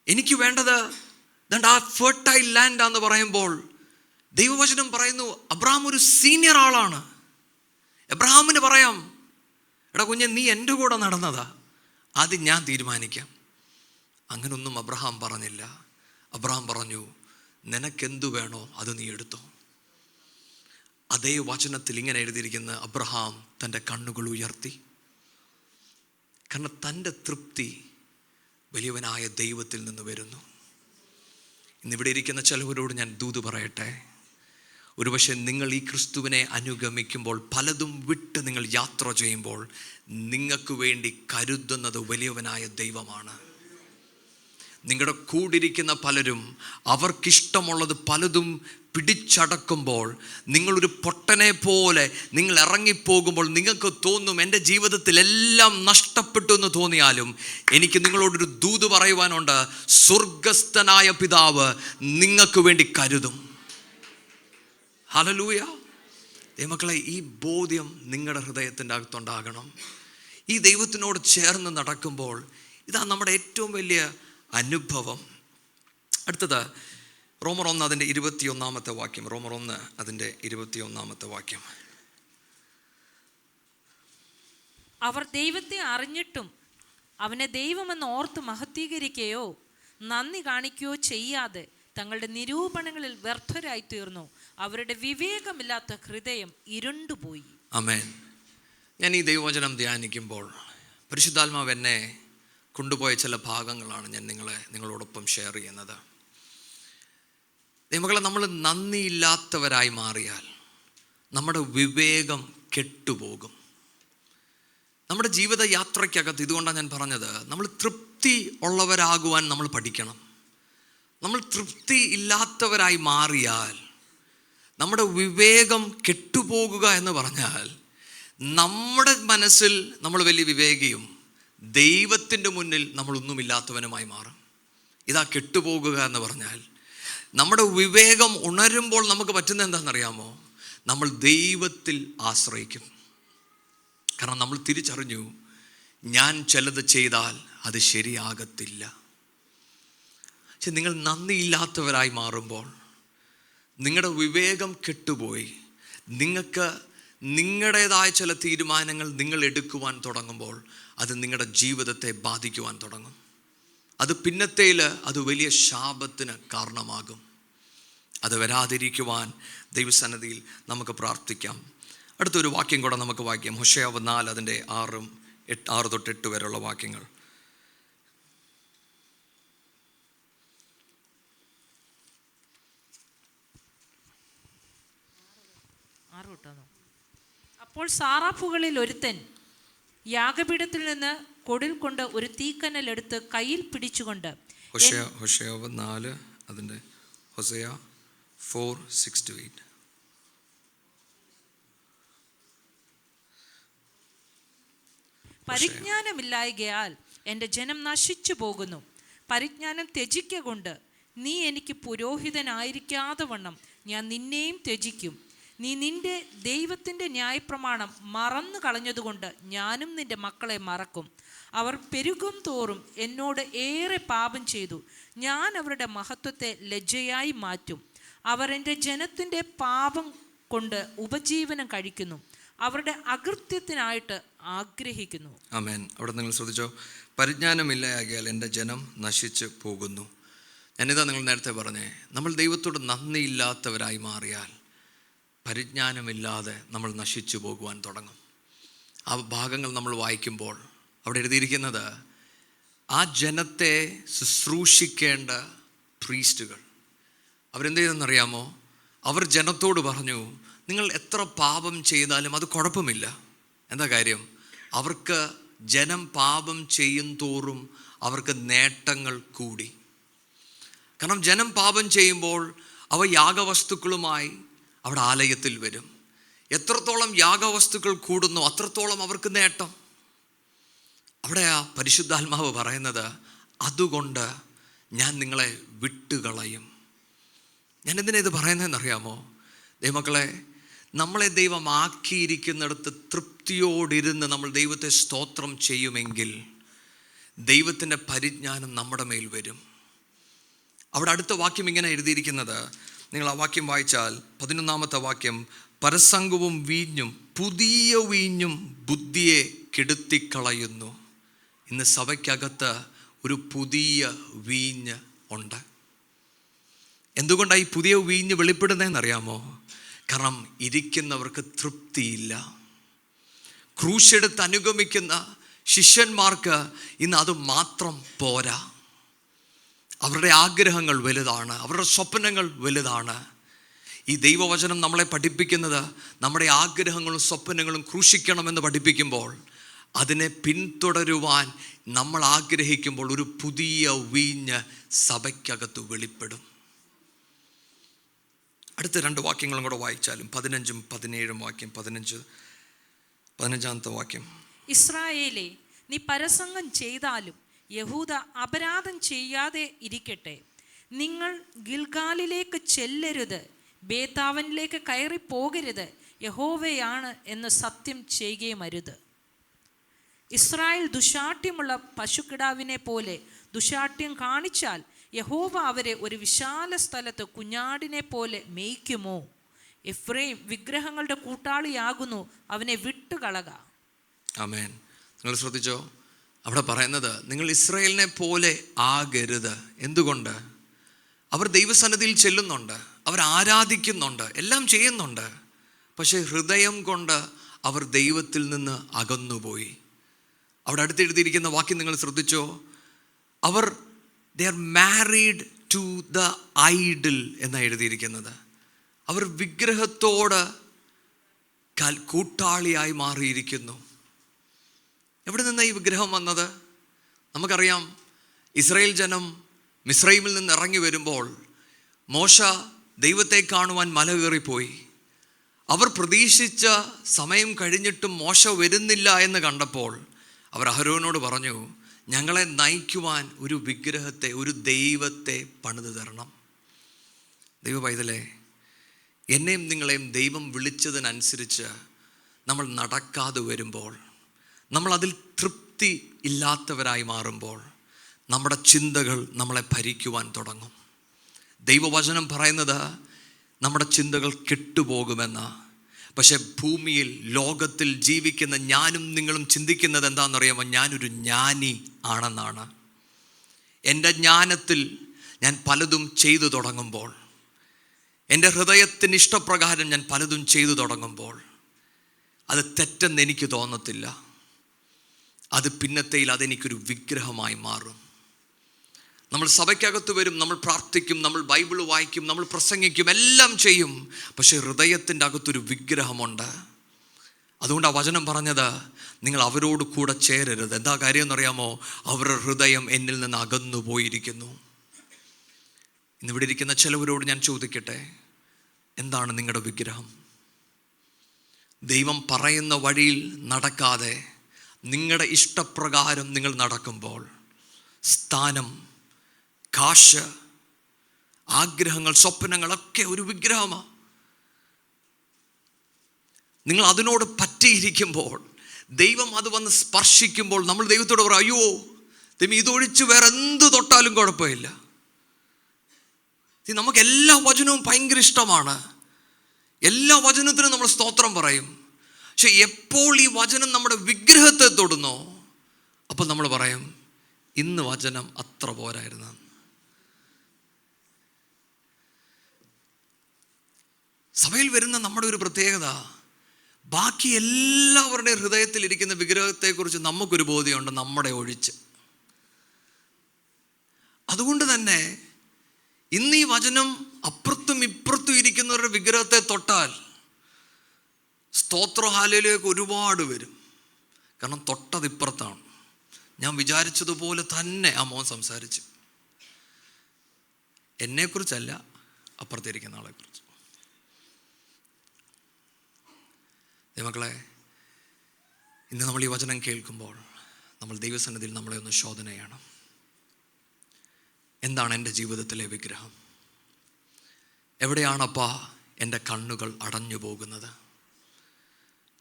എനിക്ക് വേണ്ടത് ദാ ഫെർട്ടൈൽ ലാൻഡ് ആണെന്ന് പറയുമ്പോൾ ദൈവവചനം പറയുന്നു, അബ്രഹാം ഒരു സീനിയർ ആളാണ്. അബ്രഹാമിന് പറയാം, എടാ കുഞ്ഞെ, നീ എൻ്റെ കൂടെ നടന്നതാ, ആദ്യം ഞാൻ തീരുമാനിക്കാം. അങ്ങനൊന്നും അബ്രഹാം പറഞ്ഞില്ല. അബ്രഹാം പറഞ്ഞു, നിനക്കെന്തു വേണോ അത് നീ എടുത്തോ. അതേ വചനത്തിൽ ഇങ്ങനെ എഴുതിയിരിക്കുന്ന, അബ്രഹാം തൻ്റെ കണ്ണുകൾ ഉയർത്തി. കാരണം തൻ്റെ തൃപ്തി വലിയവനായ ദൈവത്തിൽ നിന്ന് വരുന്നു. ഇന്നിവിടെ ഇരിക്കുന്ന ചിലവരോട് ഞാൻ ദൂത് പറയട്ടെ, ഒരുപക്ഷെ നിങ്ങൾ ഈ ക്രിസ്തുവിനെ അനുഗമിക്കുമ്പോൾ, പലതും വിട്ട് നിങ്ങൾ യാത്ര ചെയ്യുമ്പോൾ, നിങ്ങൾക്ക് വേണ്ടി കരുതുന്നത് വലിയവനായ ദൈവമാണ്. നിങ്ങളുടെ കൂടിരിക്കുന്ന പലരും അവർക്കിഷ്ടമുള്ളത് പലതും പിടിച്ചടക്കുമ്പോൾ, നിങ്ങളൊരു പൊട്ടനെ പോലെ നിങ്ങൾ ഇറങ്ങിപ്പോകുമ്പോൾ നിങ്ങൾക്ക് തോന്നും എൻ്റെ ജീവിതത്തിൽ എല്ലാം നഷ്ടപ്പെട്ടു എന്ന് തോന്നിയാലും എനിക്ക് നിങ്ങളോടൊരു ദൂത് പറയുവാനുണ്ട്. സ്വർഗസ്ഥനായ പിതാവ് നിങ്ങൾക്ക് വേണ്ടി കരുതും. ഹല്ലേലൂയ. ദൈവമക്കളെ, ഈ ബോധ്യം നിങ്ങളുടെ ഹൃദയത്തിൻ്റെ അകത്തുണ്ടാകണം. ഈ ദൈവത്തിനോട് ചേർന്ന് നടക്കുമ്പോൾ ഇതാ നമ്മുടെ ഏറ്റവും വലിയ അനുഭവം. അടുത്തത് റോമർ 1 അതിൻ്റെ 21 വാക്യം. റോമർ 1 അതിൻ്റെ 21 വാക്യം. അവർ ദൈവത്തെ അറിഞ്ഞിട്ടും അവനെ ദൈവമെന്ന് ഓർത്ത് മഹത്വീകരിക്കുകയോ നന്ദി കാണിക്കുകയോ ചെയ്യാതെ തങ്ങളുടെ നിരൂപണങ്ങളിൽ വ്യർത്ഥരായി തീർന്നു. അവരുടെ വിവേകമില്ലാത്ത ഹൃദയം ഇരുണ്ടുപോയി. ആമേൻ. ഞാൻ ഈ ദൈവവചനം ധ്യാനിക്കുമ്പോൾ പരിശുദ്ധാത്മാവ് എന്നെ കൊണ്ടുപോയ ചില ഭാഗങ്ങളാണ് ഞാൻ നിങ്ങളോടൊപ്പം ഷെയർ ചെയ്യുന്നത്. ദൈവമക്കളെ, നമ്മൾ നന്ദിയില്ലാത്തവരായി മാറിയാൽ നമ്മുടെ വിവേകം കെട്ടുപോകും. നമ്മുടെ ജീവിത യാത്രയ്ക്കകത്ത്, ഇതുകൊണ്ടാണ് ഞാൻ പറഞ്ഞത്, നമ്മൾ തൃപ്തി ഉള്ളവരാകുവാൻ നമ്മൾ പഠിക്കണം. നമ്മൾ തൃപ്തി ഇല്ലാത്തവരായി മാറിയാൽ നമ്മുടെ വിവേകം കെട്ടുപോകുക എന്ന് പറഞ്ഞാൽ നമ്മുടെ മനസ്സിൽ നമ്മൾ വലിയ വിവേകിയും ദൈവത്തിൻ്റെ മുന്നിൽ നമ്മളൊന്നുമില്ലാത്തവനുമായി മാറും. ഇതാ കെട്ടുപോകുക എന്ന് പറഞ്ഞാൽ. നമ്മുടെ വിവേകം ഉണരുമ്പോൾ നമുക്ക് പറ്റുന്ന എന്താണെന്നറിയാമോ? നമ്മൾ ദൈവത്തിൽ ആശ്രയിക്കും. കാരണം നമ്മൾ തിരിച്ചറിഞ്ഞു, ഞാൻ ചിലത് ചെയ്താൽ അത് ശരിയാകത്തില്ല. പക്ഷെ നിങ്ങൾ നന്ദിയില്ലാത്തവരായി മാറുമ്പോൾ, നിങ്ങളുടെ വിവേകം കെട്ടുപോയി, നിങ്ങൾക്ക് നിങ്ങളുടേതായ ചില തീരുമാനങ്ങൾ നിങ്ങൾ എടുക്കുവാൻ തുടങ്ങുമ്പോൾ അത് നിങ്ങളുടെ ജീവിതത്തെ ബാധിക്കുവാൻ തുടങ്ങും. അത് പിന്നത്തേൽ അത് വലിയ ശാപത്തിന് കാരണമാകും. അത് വരാതിരിക്കുവാൻ ദൈവസന്നിധിയിൽ നമുക്ക് പ്രാർത്ഥിക്കാം. അടുത്തൊരു വാക്യം കൂടെ നമുക്ക് വായിക്കാം. ഹോശേയ 4 അതിൻ്റെ 6 തൊട്ട് 8 വരെയുള്ള വാക്യങ്ങൾ. അപ്പോൾ സാറാഫുകളിൽ ഒരുത്തൻ യാഗപീഠത്തിൽ നിന്ന് കൊടിൽ കൊണ്ട് ഒരു തീക്കനൽ എടുത്ത് കയ്യിൽ പിടിച്ചുകൊണ്ട്, ഹോശേയ 4 അതിൻ്റെ ഹോശേയ 4:6-8. പരിജ്ഞാനമില്ലായ്കയാൽ എൻ്റെ ജനം നശിച്ചു പോകുന്നു. പരിജ്ഞാനം ത്യജിക്കൊണ്ട് നീ എനിക്ക് പുരോഹിതനായിരിക്കാതെ വണ്ണം ഞാൻ നിന്നെയും ത്യജിക്കും. നീ നിന്റെ ദൈവത്തിൻ്റെ ന്യായപ്രമാണം മറന്നു കളഞ്ഞതുകൊണ്ട് ഞാനും നിന്റെ മക്കളെ മറക്കും. അവർ പെരുകും തോറും എന്നോട് ഏറെ പാപം ചെയ്തു. ഞാൻ അവരുടെ മഹത്വത്തെ ലജ്ജയായി മാറ്റും. അവർ എൻ്റെ ജനത്തിൻ്റെ പാപം കൊണ്ട് ഉപജീവനം കഴിക്കുന്നു, അവരുടെ അകൃത്യത്തിനായിട്ട് ആഗ്രഹിക്കുന്നു. ആമേൻ. അവിടെ നിങ്ങൾ ശ്രദ്ധിച്ചോ? പരിജ്ഞാനമില്ലായാൽ എൻ്റെ ജനം നശിച്ചു പോകുന്നു. ഞാനിതാ നിങ്ങൾ നേരത്തെ പറഞ്ഞേ, നമ്മൾ ദൈവത്തോട് നന്ദിയില്ലാത്തവരായി മാറിയാൽ പരിജ്ഞാനമില്ലാതെ നമ്മൾ നശിച്ചു പോകുവാൻ തുടങ്ങും. ആ ഭാഗങ്ങൾ നമ്മൾ വായിക്കുമ്പോൾ അവിടെ എഴുതിയിരിക്കുന്നത്, ആ ജനത്തെ ശുശ്രൂഷിക്കേണ്ട പ്രീസ്റ്റുകൾ അവരെന്ത് ചെയ്തെന്നറിയാമോ? അവർ ജനത്തോട് പറഞ്ഞു, നിങ്ങൾ എത്ര പാപം ചെയ്താലും അത് കുഴപ്പമില്ല. എന്താ കാര്യം? അവർക്ക് ജനം പാപം ചെയ്യും തോറും അവർക്ക് നേട്ടങ്ങൾ കൂടി. കാരണം ജനം പാപം ചെയ്യുമ്പോൾ അവ യാഗവസ്തുക്കളുമായി അവിടെ ആലയത്തിൽ വരും. എത്രത്തോളം യാഗവസ്തുക്കൾ കൂടുന്നു അത്രത്തോളം അവർക്ക് നേട്ടം. അവിടെ ആ പരിശുദ്ധാത്മാവ് പറയുന്നത്, അതുകൊണ്ട് ഞാൻ നിങ്ങളെ വിട്ടുകളയും. ഞാൻ എന്തിനാ ഇത് പറയുന്നതെന്നറിയാമോ? ദൈവമക്കളെ, നമ്മളെ ദൈവം ആക്കിയിരിക്കുന്നിടത്ത് തൃപ്തിയോടിരുന്ന് നമ്മൾ ദൈവത്തെ സ്തോത്രം ചെയ്യുമെങ്കിൽ ദൈവത്തിൻ്റെ പരിജ്ഞാനം നമ്മുടെ മേൽ വരും. അവിടെ അടുത്ത വാക്യം ഇങ്ങനെ എഴുതിയിരിക്കുന്നത്, നിങ്ങൾ ആ വാക്യം വായിച്ചാൽ 11-ാമത്തെ വാക്യം, പരസംഗവും വീഞ്ഞും പുതിയ വീഞ്ഞും ബുദ്ധിയെ കെടുത്തിക്കളയുന്നു. ഇന്ന് സഭയ്ക്കകത്ത് ഒരു പുതിയ വീഞ്ഞ് ഉണ്ട്. എന്തുകൊണ്ടാണ് ഈ പുതിയ വീഞ്ഞ് വെളിപ്പെടുന്നതെന്നറിയാമോ? കാരണം ഇരിക്കുന്നവർക്ക് തൃപ്തിയില്ല. ക്രൂശെടുത്ത് അനുഗമിക്കുന്ന ശിഷ്യന്മാർക്ക് ഇന്ന് അത് മാത്രം പോരാ. അവരുടെ ആഗ്രഹങ്ങൾ വലുതാണ്, അവരുടെ സ്വപ്നങ്ങൾ വലുതാണ്. ഈ ദൈവവചനം നമ്മളെ പഠിപ്പിക്കുന്നത് നമ്മുടെ ആഗ്രഹങ്ങളും സ്വപ്നങ്ങളും ക്രൂശിക്കണമെന്ന് പഠിപ്പിക്കുമ്പോൾ അതിനെ പിന്തുടരുവാൻ നമ്മൾ ആഗ്രഹിക്കുമ്പോൾ ഒരു പുതിയ വീഞ്ഞ് സഭയ്ക്കകത്ത് വെളിപ്പെടും. അടുത്ത 2 വാക്യങ്ങളും കൂടെ വായിച്ചാലും 15ഉം 17ഉം വാക്യം. 15-ാമത്തെ വാക്യം, ഇസ്രായേലേ, നീ പരസംഗം ചെയ്താലും യഹൂദ അപരാധം ചെയ്യാതെ ഇരിക്കട്ടെ. നിങ്ങൾ ഗിൽഗാലിലേക്ക് ചെല്ലരുത്, ബേതാവനിലേക്ക് കയറി പോകരുത്. യഹോവയാണ് എന്ന് സത്യം ചെയ്യുകയും അരുത്. ഇസ്രായേൽ ദുശാഠ്യമുള്ള പശുക്കിടാവിനെ പോലെ ദുശാഠ്യം കാണിച്ചാൽ യഹോവ അവരെ ഒരു വിശാല സ്ഥലത്ത് കുഞ്ഞാടിനെ പോലെ മേയ്ക്കുമോ? എഫ്രൈം വിഗ്രഹങ്ങളുടെ കൂട്ടാളിയാകുന്നു, അവനെ വിട്ടുകളക. ആമേൻ. നിങ്ങൾ ശ്രദ്ധിച്ചോ? അവിടെ പറയുന്നത്, നിങ്ങൾ ഇസ്രായേലിനെ പോലെ ആകരുത്. എന്തുകൊണ്ട്? അവർ ദൈവസന്നിധിയിൽ ചെല്ലുന്നുണ്ട്, അവർ ആരാധിക്കുന്നുണ്ട്, എല്ലാം ചെയ്യുന്നുണ്ട്. പക്ഷേ ഹൃദയം കൊണ്ട് അവർ ദൈവത്തിൽ നിന്ന് അകന്നുപോയി. അവിടെ അടുത്തെഴുതിയിരിക്കുന്ന വാക്യം നിങ്ങൾ ശ്രദ്ധിച്ചോ? അവർ they are married to the idol എന്നാണ് എഴുതിയിരിക്കുന്നത്. അവർ വിഗ്രഹത്തോട് കൂട്ടാളിയായി മാറിയിരിക്കുന്നു. എവിടെ നിന്നാണ് ഈ വിഗ്രഹം വന്നത്? നമുക്കറിയാം, ഇസ്രായേൽ ജനം മിസ്രൈമിൽ നിന്ന് ഇറങ്ങി വരുമ്പോൾ മോശ ദൈവത്തെ കാണുവാൻ മല കയറിപ്പോയി. അവർ പ്രതീക്ഷിച്ച സമയം കഴിഞ്ഞിട്ടും മോശ വരുന്നില്ല എന്ന് കണ്ടപ്പോൾ അവർ അഹരോനോട് പറഞ്ഞു, ഞങ്ങളെ നയിക്കുവാൻ ഒരു വിഗ്രഹത്തെ, ഒരു ദൈവത്തെ പണിത് തരണം. ദൈവ പൈതലേ, എന്നെയും നിങ്ങളെയും ദൈവം വിളിച്ചതിനനുസരിച്ച് നമ്മൾ നടക്കാതെ വരുമ്പോൾ, നമ്മൾ അതിൽ തൃപ്തി ഇല്ലാത്തവരായി മാറുമ്പോൾ, നമ്മുടെ ചിന്തകൾ നമ്മളെ ഭരിക്കുവാൻ തുടങ്ങും. ദൈവവചനം പറയുന്നത് നമ്മുടെ ചിന്തകൾ കെട്ടുപോകുമെന്ന്. പക്ഷെ ഭൂമിയിൽ, ലോകത്തിൽ ജീവിക്കുന്ന ഞാനും നിങ്ങളും ചിന്തിക്കുന്നത് എന്താണെന്നറിയാമോ? ഞാനൊരു ജ്ഞാനി ആണെന്നാണ്. എൻ്റെ ജ്ഞാനത്തിൽ ഞാൻ പലതും ചെയ്തു തുടങ്ങുമ്പോൾ, എൻ്റെ ഹൃദയത്തിന് ഇഷ്ടപ്രകാരം ഞാൻ പലതും ചെയ്തു തുടങ്ങുമ്പോൾ അത് തെറ്റെന്ന് എനിക്ക് തോന്നത്തില്ല. അത് പിന്നത്തേയിൽ അതെനിക്കൊരു വിഗ്രഹമായി മാറും. നമ്മൾ സഭയ്ക്കകത്ത് വരും, നമ്മൾ പ്രാർത്ഥിക്കും, നമ്മൾ ബൈബിൾ വായിക്കും, നമ്മൾ പ്രസംഗിക്കും, എല്ലാം ചെയ്യും. പക്ഷേ ഹൃദയത്തിൻ്റെ അകത്തൊരു വിഗ്രഹമുണ്ട്. അതുകൊണ്ട് ആ വചനം പറഞ്ഞത്, നിങ്ങൾ അവരോട് കൂടെ ചേരരുത്. എന്താ കാര്യം എന്നറിയാമോ? അവരുടെ ഹൃദയം എന്നിൽ നിന്ന് അകന്നു പോയിരിക്കുന്നു. ഇന്നിവിടെ ഇരിക്കുന്ന ചിലവരോട് ഞാൻ ചോദിക്കട്ടെ, എന്താണ് നിങ്ങളുടെ വിഗ്രഹം? ദൈവം പറയുന്ന വഴിയിൽ നടക്കാതെ നിങ്ങളുടെ ഇഷ്ടപ്രകാരം നിങ്ങൾ നടക്കുമ്പോൾ, സ്ഥാനം, കാശ്, ആഗ്രഹങ്ങൾ, സ്വപ്നങ്ങളൊക്കെ ഒരു വിഗ്രഹമാണ്. നിങ്ങൾ അതിനോട് പറ്റിയിരിക്കുമ്പോൾ, ദൈവം അത് വന്ന് സ്പർശിക്കുമ്പോൾ നമ്മൾ ദൈവത്തോട് പറയും, അയ്യോ ദൈവം ഇതൊഴിച്ച് വേറെ എന്ത് തൊട്ടാലും കുഴപ്പമില്ല. നമുക്ക് എല്ലാ വചനവും ഭയങ്കര ഇഷ്ടമാണ്, എല്ലാ വചനത്തിനും നമ്മൾ സ്തോത്രം പറയും. പക്ഷെ എപ്പോൾ ഈ വചനം നമ്മുടെ വിഗ്രഹത്തെ തൊടുന്നോ, അപ്പോൾ നമ്മൾ പറയും, ഇന്ന് വചനം അത്ര പോരായിരുന്നു. സഭയിൽ വരുന്ന നമ്മുടെ ഒരു പ്രത്യേകത, ബാക്കി എല്ലാവരുടെയും ഹൃദയത്തിൽ ഇരിക്കുന്ന വിഗ്രഹത്തെക്കുറിച്ച് നമുക്കൊരു ബോധ്യമുണ്ട്, നമ്മുടെ ഒഴിച്ച്. അതുകൊണ്ട് തന്നെ ഇന്ന് ഈ വചനം അപ്പുറത്തും ഇപ്പുറത്തും ഇരിക്കുന്നവരുടെ വിഗ്രഹത്തെ തൊട്ടാൽ സ്തോത്ര ഹാലയിലേക്ക് ഒരുപാട് വരും. കാരണം തൊട്ടത് ഇപ്പുറത്താണ്. ഞാൻ വിചാരിച്ചതുപോലെ തന്നെ ആ മോൻ സംസാരിച്ചു. എന്നെക്കുറിച്ചല്ല, അപ്പുറത്തിരിക്കുന്ന ആളെക്കുറിച്ച്. മക്കളെ, ഇന്ന് നമ്മൾ ഈ വചനം കേൾക്കുമ്പോൾ നമ്മൾ ദൈവസന്നിധിയിൽ നമ്മളെ ഒന്ന് ശോധന ചെയ്യണം. എന്താണ് എൻ്റെ ജീവിതത്തിലെ വിഗ്രഹം? എവിടെയാണപ്പാ എൻ്റെ കണ്ണുകൾ അടഞ്ഞു പോകുന്നത്?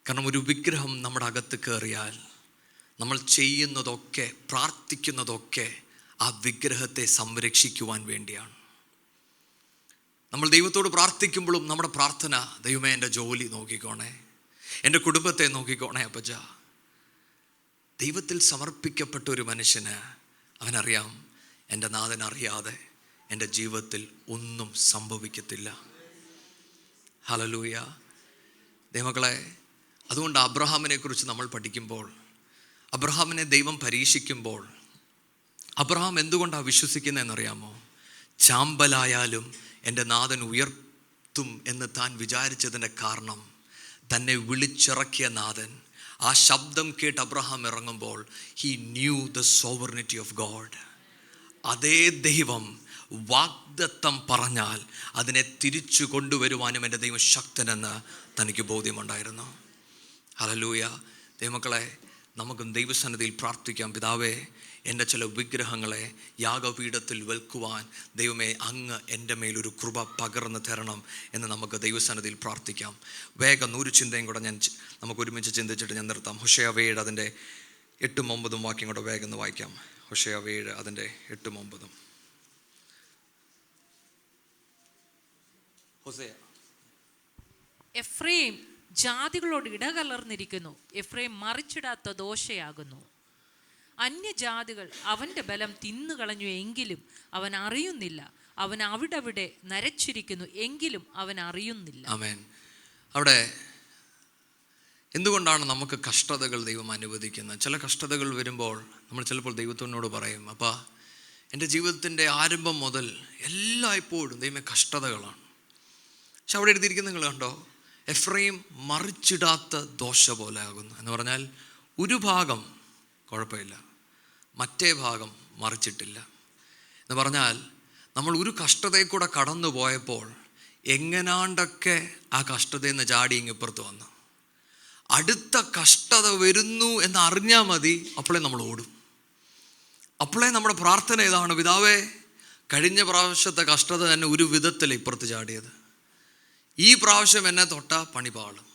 കാരണം ഒരു വിഗ്രഹം നമ്മുടെ അകത്ത് കയറിയാൽ നമ്മൾ ചെയ്യുന്നതൊക്കെ, പ്രാർത്ഥിക്കുന്നതൊക്കെ ആ വിഗ്രഹത്തെ സംരക്ഷിക്കുവാൻ വേണ്ടിയാണ്. നമ്മൾ ദൈവത്തോട് പ്രാർത്ഥിക്കുമ്പോഴും നമ്മുടെ പ്രാർത്ഥന, ദൈവമേ എൻ്റെ ജോലി നോക്കിക്കോണേ, എൻ്റെ കുടുംബത്തെ നോക്കിക്കോണേ അപ്പച്ച. ദൈവത്തിൽ സമർപ്പിക്കപ്പെട്ട ഒരു മനുഷ്യന് അവനറിയാം, എൻ്റെ നാഥൻ അറിയാതെ എൻ്റെ ജീവിതത്തിൽ ഒന്നും സംഭവിക്കത്തില്ല. ഹല്ലേലൂയ. ദൈവമക്കളെ, അതുകൊണ്ട് അബ്രഹാമിനെ കുറിച്ച് നമ്മൾ പഠിക്കുമ്പോൾ, അബ്രഹാമിനെ ദൈവം പരീക്ഷിക്കുമ്പോൾ, അബ്രഹാം എന്തുകൊണ്ടാണ് വിശ്വസിക്കുന്നതെന്നറിയാമോ? ചാമ്പലായാലും എൻ്റെ നാഥൻ ഉയർത്തും എന്ന് താൻ വിചാരിച്ചതിൻ്റെ കാരണം, തന്നെ വിളിച്ചിറക്കിയ നാഥൻ, ആ ശബ്ദം കേട്ട് അബ്രഹാം ഇറങ്ങുമ്പോൾ he knew the sovereignty of God. അതേ ദൈവം വാഗ്ദത്തം പറഞ്ഞാൽ അതിനെ തിരിച്ചു കൊണ്ടുവരുവാനും എൻ്റെ ദൈവം ശക്തനെന്ന് തനിക്ക് ബോധ്യമുണ്ടായിരുന്നു. ഹല്ലേലൂയ. ദൈവമക്കളെ, നമുക്കും ദൈവസന്നിധിയിൽ പ്രാർത്ഥിക്കാം. പിതാവേ, എൻ്റെ ചില വിഗ്രഹങ്ങളെ യാഗപീഠത്തിൽ വെൽക്കുവാൻ ദൈവമേ അങ്ങ് എൻ്റെ മേലൊരു കൃപ പകർന്നു തരണം എന്ന് നമുക്ക് ദൈവസന്നിധിയിൽ പ്രാർത്ഥിക്കാം. വേഗം 100 ചിന്തയും കൂടെ നമുക്ക് ഒരുമിച്ച് ചിന്തിച്ചിട്ട് ഞാൻ നിർത്താം. ഹോശേയ 7 അതിൻ്റെ 8ഉം 9ഉം വാക്യം കൂടെ വേഗം ഒന്ന് വായിക്കാം. ഹോശേയ 7 അതിൻ്റെ 8ഉം 9ഉം. ഹോശേയ. എഫ്രൈം ജാതികളോട് ഇടകലർന്നിരിക്കുന്നു, എഫ്രൈം മറിച്ചിടാത്ത ദോശയാകുന്നു. അന്യജാതികൾ അവൻ്റെ ബലം തിന്നുകളഞ്ഞു എങ്കിലും അവൻ അറിയുന്നില്ല, അവൻ അവിടവിടെ നരച്ചിരിക്കുന്നു എങ്കിലും അവൻ അറിയുന്നില്ല. ആമേൻ. അവിടെ എന്തുകൊണ്ടാണ് നമുക്ക് കഷ്ടതകൾ ദൈവം അനുവദിക്കുന്നത്? ചില കഷ്ടതകൾ വരുമ്പോൾ നമ്മൾ ചിലപ്പോൾ ദൈവത്തിനോട് പറയും, അപ്പാ എൻ്റെ ജീവിതത്തിൻ്റെ ആരംഭം മുതൽ എല്ലായ്പ്പോഴും ദൈവമേ കഷ്ടതകളാണ്. പക്ഷെ അവിടെ എഴുതിയിരിക്കുന്നത് നിങ്ങൾ കണ്ടോ? എഫ്രൈം മറിച്ചിടാത്ത ദോശ പോലെ ആകുന്നു എന്ന് പറഞ്ഞാൽ, ഒരു ഭാഗം കുഴപ്പമില്ല, മറ്റേ ഭാഗം മറിച്ചിട്ടില്ല എന്ന് പറഞ്ഞാൽ, നമ്മൾ ഒരു കഷ്ടതയിൽ കൂടെ കടന്നു പോയപ്പോൾ എങ്ങനാണ്ടൊക്കെ ആ കഷ്ടതയിൽ നിന്ന് ചാടി ഇങ്ങിപ്പുറത്ത് വന്നു. അടുത്ത കഷ്ടത വരുന്നു എന്ന് അറിഞ്ഞാൽ മതി, അപ്പോഴേ നമ്മൾ ഓടും. അപ്പോഴേ നമ്മുടെ പ്രാർത്ഥന ഇതാണ്: പിതാവേ, കഴിഞ്ഞ പ്രാവശ്യത്തെ കഷ്ടത തന്നെ ഒരു വിധത്തിൽ ഇപ്പുറത്ത് ചാടിയത്, ഈ പ്രാവശ്യം എന്നെ തൊട്ടാ പണിപാളും.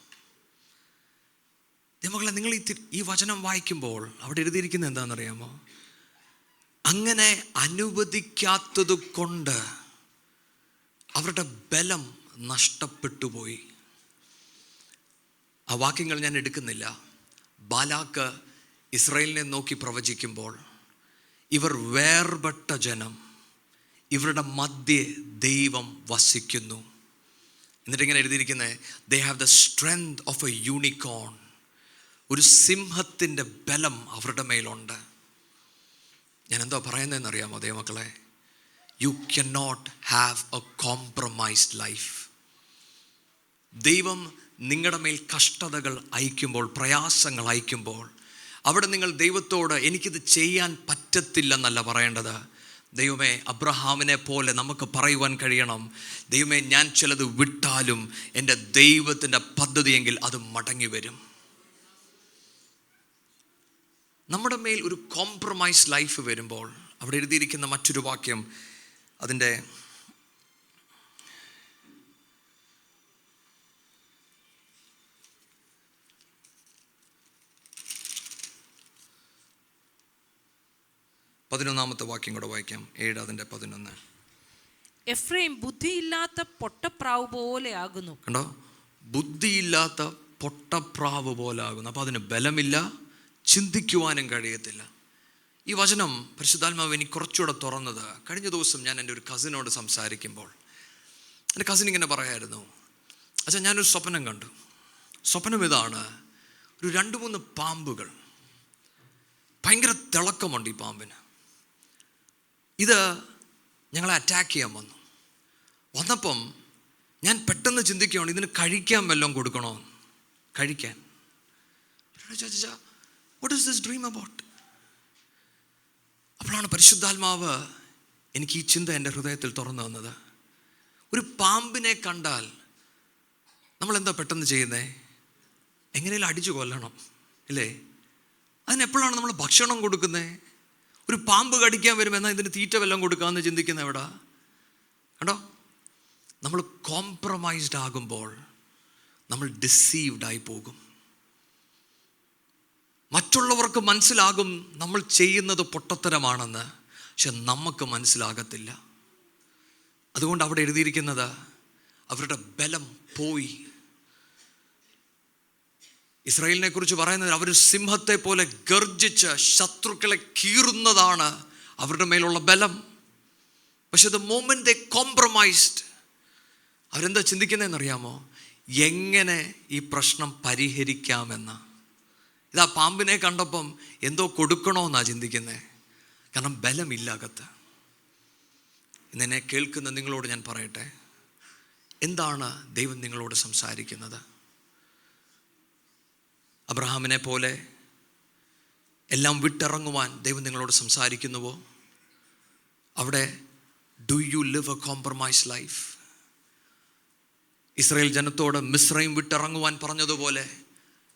മക്കളെ, നിങ്ങൾ ഈ വചനം വായിക്കുമ്പോൾ അവിടെ എഴുതിയിരിക്കുന്നത് എന്താണെന്നറിയാമോ? അങ്ങനെ അനുവദിക്കാത്തത് കൊണ്ട് അവരുടെ ബലം നഷ്ടപ്പെട്ടു പോയി. ആ വാക്യങ്ങൾ ഞാൻ എടുക്കുന്നില്ല. ബാലാക്ക് ഇസ്രായേലിനെ നോക്കി പ്രവചിക്കുമ്പോൾ, ഇവർ വേർപെട്ട ജനം, ഇവരുടെ മധ്യേ ദൈവം വസിക്കുന്നു. എന്നിട്ട് ഇങ്ങനെ എഴുതിയിരിക്കുന്നത്, they have the strength of A unicorn. ഒരു സിംഹത്തിൻ്റെ ബലം അവരുടെ മേലുണ്ട്. ഞാൻ എന്താ പറയുന്നതെന്ന് അറിയാമോ ദൈവമക്കളെ? You can not have a compromised life. ദൈവം നിങ്ങളുടെ മേൽ കഷ്ടതകൾ അയക്കുമ്പോൾ, പ്രയാസങ്ങൾ അയക്കുമ്പോൾ, അവിടെ നിങ്ങൾ ദൈവത്തോട് എനിക്കിത് ചെയ്യാൻ പറ്റത്തില്ലെന്നല്ല പറയേണ്ടത്. ദൈവമേ, അബ്രഹാമിനെ പോലെ നമുക്ക് പറയുവാൻ കഴിയണം, ദൈവമേ, ഞാൻ ചിലത് വിട്ടാലും എൻ്റെ ദൈവത്തിൻ്റെ പദ്ധതിയെങ്കിൽ അത് മടങ്ങി വരും. നമ്മുടെ മേൽ ഒരു കോംപ്രമൈസ് ലൈഫ് വരുമ്പോൾ അവിടെ എഴുതിയിരിക്കുന്ന മറ്റൊരു വാക്യം, അതിൻ്റെ 11 വാക്യം കൂടെ വായിക്കാം. 7:11. എഫ്രൈം ബുദ്ധിയില്ലാത്ത പൊട്ടപ്രാവ് പോലെ ആകുന്നു. കണ്ടോ? ബുദ്ധിയില്ലാത്ത പൊട്ടപ്രാവ് പോലെ ആകുന്നു. അപ്പോൾ അതിന് ബലമില്ല, ചിന്തിക്കുവാനും കഴിയത്തില്ല. ഈ വചനം പരിശുദ്ധാത്മാവ് എനിക്ക് കുറച്ചുകൂടെ തുറന്നത് കഴിഞ്ഞ ദിവസം ഞാൻ എൻ്റെ ഒരു കസിനോട് സംസാരിക്കുമ്പോൾ, എൻ്റെ കസിൻ ഇങ്ങനെ പറയായിരുന്നു, അച്ഛാ, ഞാനൊരു സ്വപ്നം കണ്ടു. സ്വപ്നം ഇതാണ്: ഒരു 2-3 പാമ്പുകൾ, ഭയങ്കര തിളക്കമുണ്ട് ഈ പാമ്പിന്. ഇത് ഞങ്ങളെ അറ്റാക്ക് ചെയ്യാൻ വന്നപ്പം ഞാൻ പെട്ടെന്ന് ചിന്തിക്കുകയാണ്, ഇതിന് കഴിക്കാൻ വല്ലതും കൊടുക്കണോ? കഴിക്കാൻ. What is this dream about? അപ്പോഴാണ് പരിശുദ്ധാത്മാവ് എനിക്ക് ഈ ചിന്ത എൻ്റെ ഹൃദയത്തിൽ തുറന്നു വന്നത്. ഒരു പാമ്പിനെ കണ്ടാൽ നമ്മളെന്താ പെട്ടെന്ന് ചെയ്യുന്നത്? എങ്ങനെയും അടിച്ചു കൊല്ലണം, ഇല്ലേ? അതിനെപ്പോഴാണ് നമ്മൾ ഭക്ഷണം കൊടുക്കുന്നത്? ഒരു പാമ്പ് കടിക്കാൻ വരുമ്പോൾ എന്നാൽ ഇതിന് തീറ്റ വല്ലതും കൊടുക്കാമെന്ന് ചിന്തിക്കുന്നത് എവിടാ? കണ്ടോ? നമ്മൾ കോംപ്രമൈസ്ഡ് ആകുമ്പോൾ നമ്മൾ ഡിസീവ്ഡ് ആയി പോകും. മറ്റുള്ളവർക്ക് മനസ്സിലാകും നമ്മൾ ചെയ്യുന്നത് പൊട്ടത്തരമാണെന്ന്, പക്ഷെ നമുക്ക് മനസ്സിലാകത്തില്ല. അതുകൊണ്ട് അവിടെ എഴുതിയിരിക്കുന്നത്, അവരുടെ ബലം പോയി. ഇസ്രായേലിനെ കുറിച്ച് പറയുന്നത്, അവർ സിംഹത്തെ പോലെ ഗർജിച്ച് ശത്രുക്കളെ കീറുന്നതാണ് അവരുടെ മേലുള്ള ബലം. പക്ഷെ ദ മോമെന്റ് ദേ കോംപ്രമൈസ്ഡ്, അവരെന്താ ചിന്തിക്കുന്നതെന്നറിയാമോ? എങ്ങനെ ഈ പ്രശ്നം പരിഹരിക്കാമെന്ന്. ഇതാ പാമ്പിനെ കണ്ടപ്പം എന്തോ കൊടുക്കണമെന്നാണ് ചിന്തിക്കുന്നത്. കാരണം ബലമില്ല അകത്ത്. ഇന്നെന്നെ കേൾക്കുന്ന നിങ്ങളോട് ഞാൻ പറയട്ടെ, എന്താണ് ദൈവം നിങ്ങളോട് സംസാരിക്കുന്നത്? അബ്രഹാമിനെ പോലെ എല്ലാം വിട്ടിറങ്ങുവാൻ ദൈവം നിങ്ങളോട് സംസാരിക്കുന്നുവോ? അവിടെ do you live A compromise life? Israel ജനത്തോട് മിസ്രൈം വിട്ടിറങ്ങുവാൻ പറഞ്ഞതുപോലെ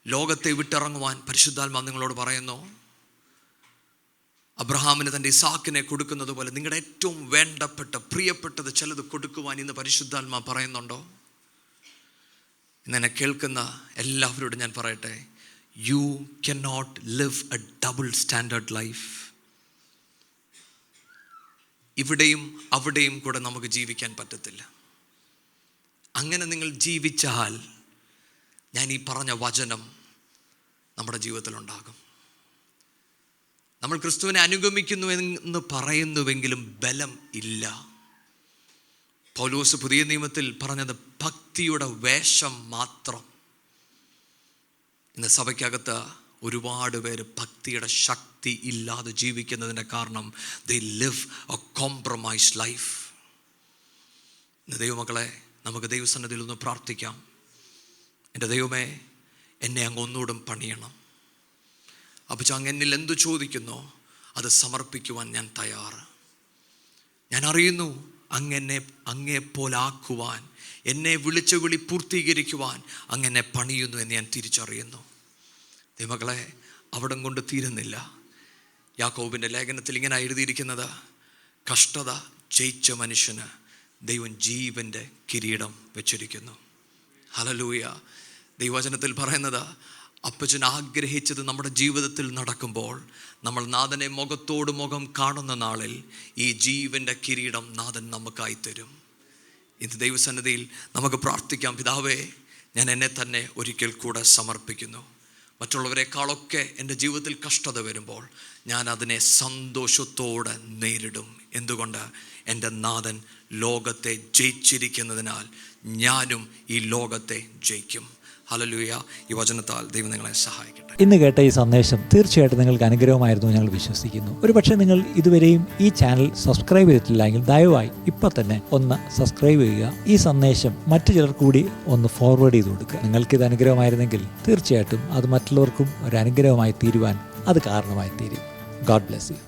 ലോകത്തെ വിട്ടിറങ്ങുവാൻ പരിശുദ്ധാത്മാവ് നിങ്ങളോട് പറയുന്നു. അബ്രഹാമിന് തൻ്റെ ഇസാക്കിനെ കൊടുക്കുന്നത് പോലെ നിങ്ങളുടെ ഏറ്റവും വേണ്ടപ്പെട്ട പ്രിയപ്പെട്ടത് ചിലത് കൊടുക്കുവാൻ ഇന്ന് പരിശുദ്ധാത്മാവ് പറയുന്നുണ്ടോ? ഇന്നെന്നെ കേൾക്കുന്ന എല്ലാവരോടും ഞാൻ പറയട്ടെ, you can not live a double standard life. ഇവിടെയും അവിടെയും കൂടെ നമുക്ക് ജീവിക്കാൻ പറ്റത്തില്ല. അങ്ങനെ നിങ്ങൾ ജീവിച്ചാൽ ഞാൻ ഈ പറഞ്ഞ വചനം നമ്മുടെ ജീവിതത്തിലുണ്ടാകും. നമ്മൾ ക്രിസ്തുവിനെ അനുഗമിക്കുന്നു എന്ന് പറയുന്നുവെങ്കിലും ബലം ഇല്ല. പൗലോസ് പുതിയ നിയമത്തിൽ പറഞ്ഞത് ഭക്തിയുടെ വേഷം മാത്രം. ഇന്ന് സഭയ്ക്കകത്ത് ഒരുപാട് പേര് ഭക്തിയുടെ ശക്തി ഇല്ലാതെ ജീവിക്കുന്നതിൻ്റെ കാരണം they live a compromised life. ഇന്ന് ദൈവമക്കളെ, നമുക്ക് ദൈവസന്നിധിയിൽ ഒന്ന് പ്രാർത്ഥിക്കാം. എൻ്റെ ദൈവമേ, എന്നെ അങ്ങ് ഒന്നുകൂടും പണിയണം. അപ്പോൾ അങ്ങ് എന്നിൽ എന്തു ചോദിക്കുന്നോ അത് സമർപ്പിക്കുവാൻ ഞാൻ തയ്യാറ്. ഞാൻ അറിയുന്നു അങ്ങേപ്പോലാക്കുവാൻ, എന്നെ വിളിച്ച വിളി പൂർത്തീകരിക്കുവാൻ അങ്ങനെ പണിയുന്നു എന്ന് ഞാൻ തിരിച്ചറിയുന്നു. ദൈവമക്കളെ, അവിടം കൊണ്ട് തീരുന്നില്ല. യാക്കോബിൻ്റെ ലേഖനത്തിൽ ഇങ്ങനെ എഴുതിയിരിക്കുന്നത്, കഷ്ടത ജയിച്ച മനുഷ്യന് ദൈവം ജീവൻ്റെ കിരീടം വെച്ചിരിക്കുന്നു. ഹല്ലേലൂയ. ദൈവവചനത്തിൽ പറയുന്നത്, അപ്പച്ചൻ ആഗ്രഹിച്ചത് നമ്മുടെ ജീവിതത്തിൽ നടക്കുമ്പോൾ നമ്മൾ നാഥനെ മുഖത്തോട് മുഖം കാണുന്ന നാളിൽ ഈ ജീവൻ്റെ കിരീടം നാഥൻ നമുക്കായി തരും. ഇത് ദൈവസന്നിധിയിൽ നമുക്ക് പ്രാർത്ഥിക്കാം. പിതാവേ, ഞാൻ എന്നെ തന്നെ ഒരിക്കൽ കൂടെ സമർപ്പിക്കുന്നു. മറ്റുള്ളവരെക്കാളൊക്കെ എൻ്റെ ജീവിതത്തിൽ കഷ്ടത വരുമ്പോൾ ഞാൻ അതിനെ സന്തോഷത്തോടെ നേരിടും. എന്തുകൊണ്ട്? എൻ്റെ നാഥൻ ലോകത്തെ ജയിച്ചിരിക്കുന്നതിനാൽ ഞാനും ഈ ലോകത്തെ ജയിക്കും. ഹല്ലേലൂയ. ഈ വചനത്താൽ ദൈവം നിങ്ങളെ സഹായിക്കട്ടെ. ഇന്ന് കേട്ട ഈ സന്ദേശം തീർച്ചയായിട്ടും നിങ്ങൾക്ക് അനുഗ്രഹമായിരുന്നു ഞങ്ങൾ വിശ്വസിക്കുന്നു. ഒരുപക്ഷെ നിങ്ങൾ ഇതുവരെയും ഈ ചാനൽ സബ്സ്ക്രൈബ് ചെയ്തിട്ടില്ലെങ്കിൽ ദയവായി ഇപ്പം തന്നെ ഒന്ന് സബ്സ്ക്രൈബ് ചെയ്യുക. ഈ സന്ദേശം മറ്റു ചിലർ കൂടി ഒന്ന് ഫോർവേഡ് ചെയ്ത് കൊടുക്കുക. നിങ്ങൾക്കിത് അനുഗ്രഹമായിരുന്നെങ്കിൽ തീർച്ചയായിട്ടും അത് മറ്റുള്ളവർക്കും ഒരു അനുഗ്രഹമായി തീരുവാൻ അത് കാരണമായി തീരും. God bless you.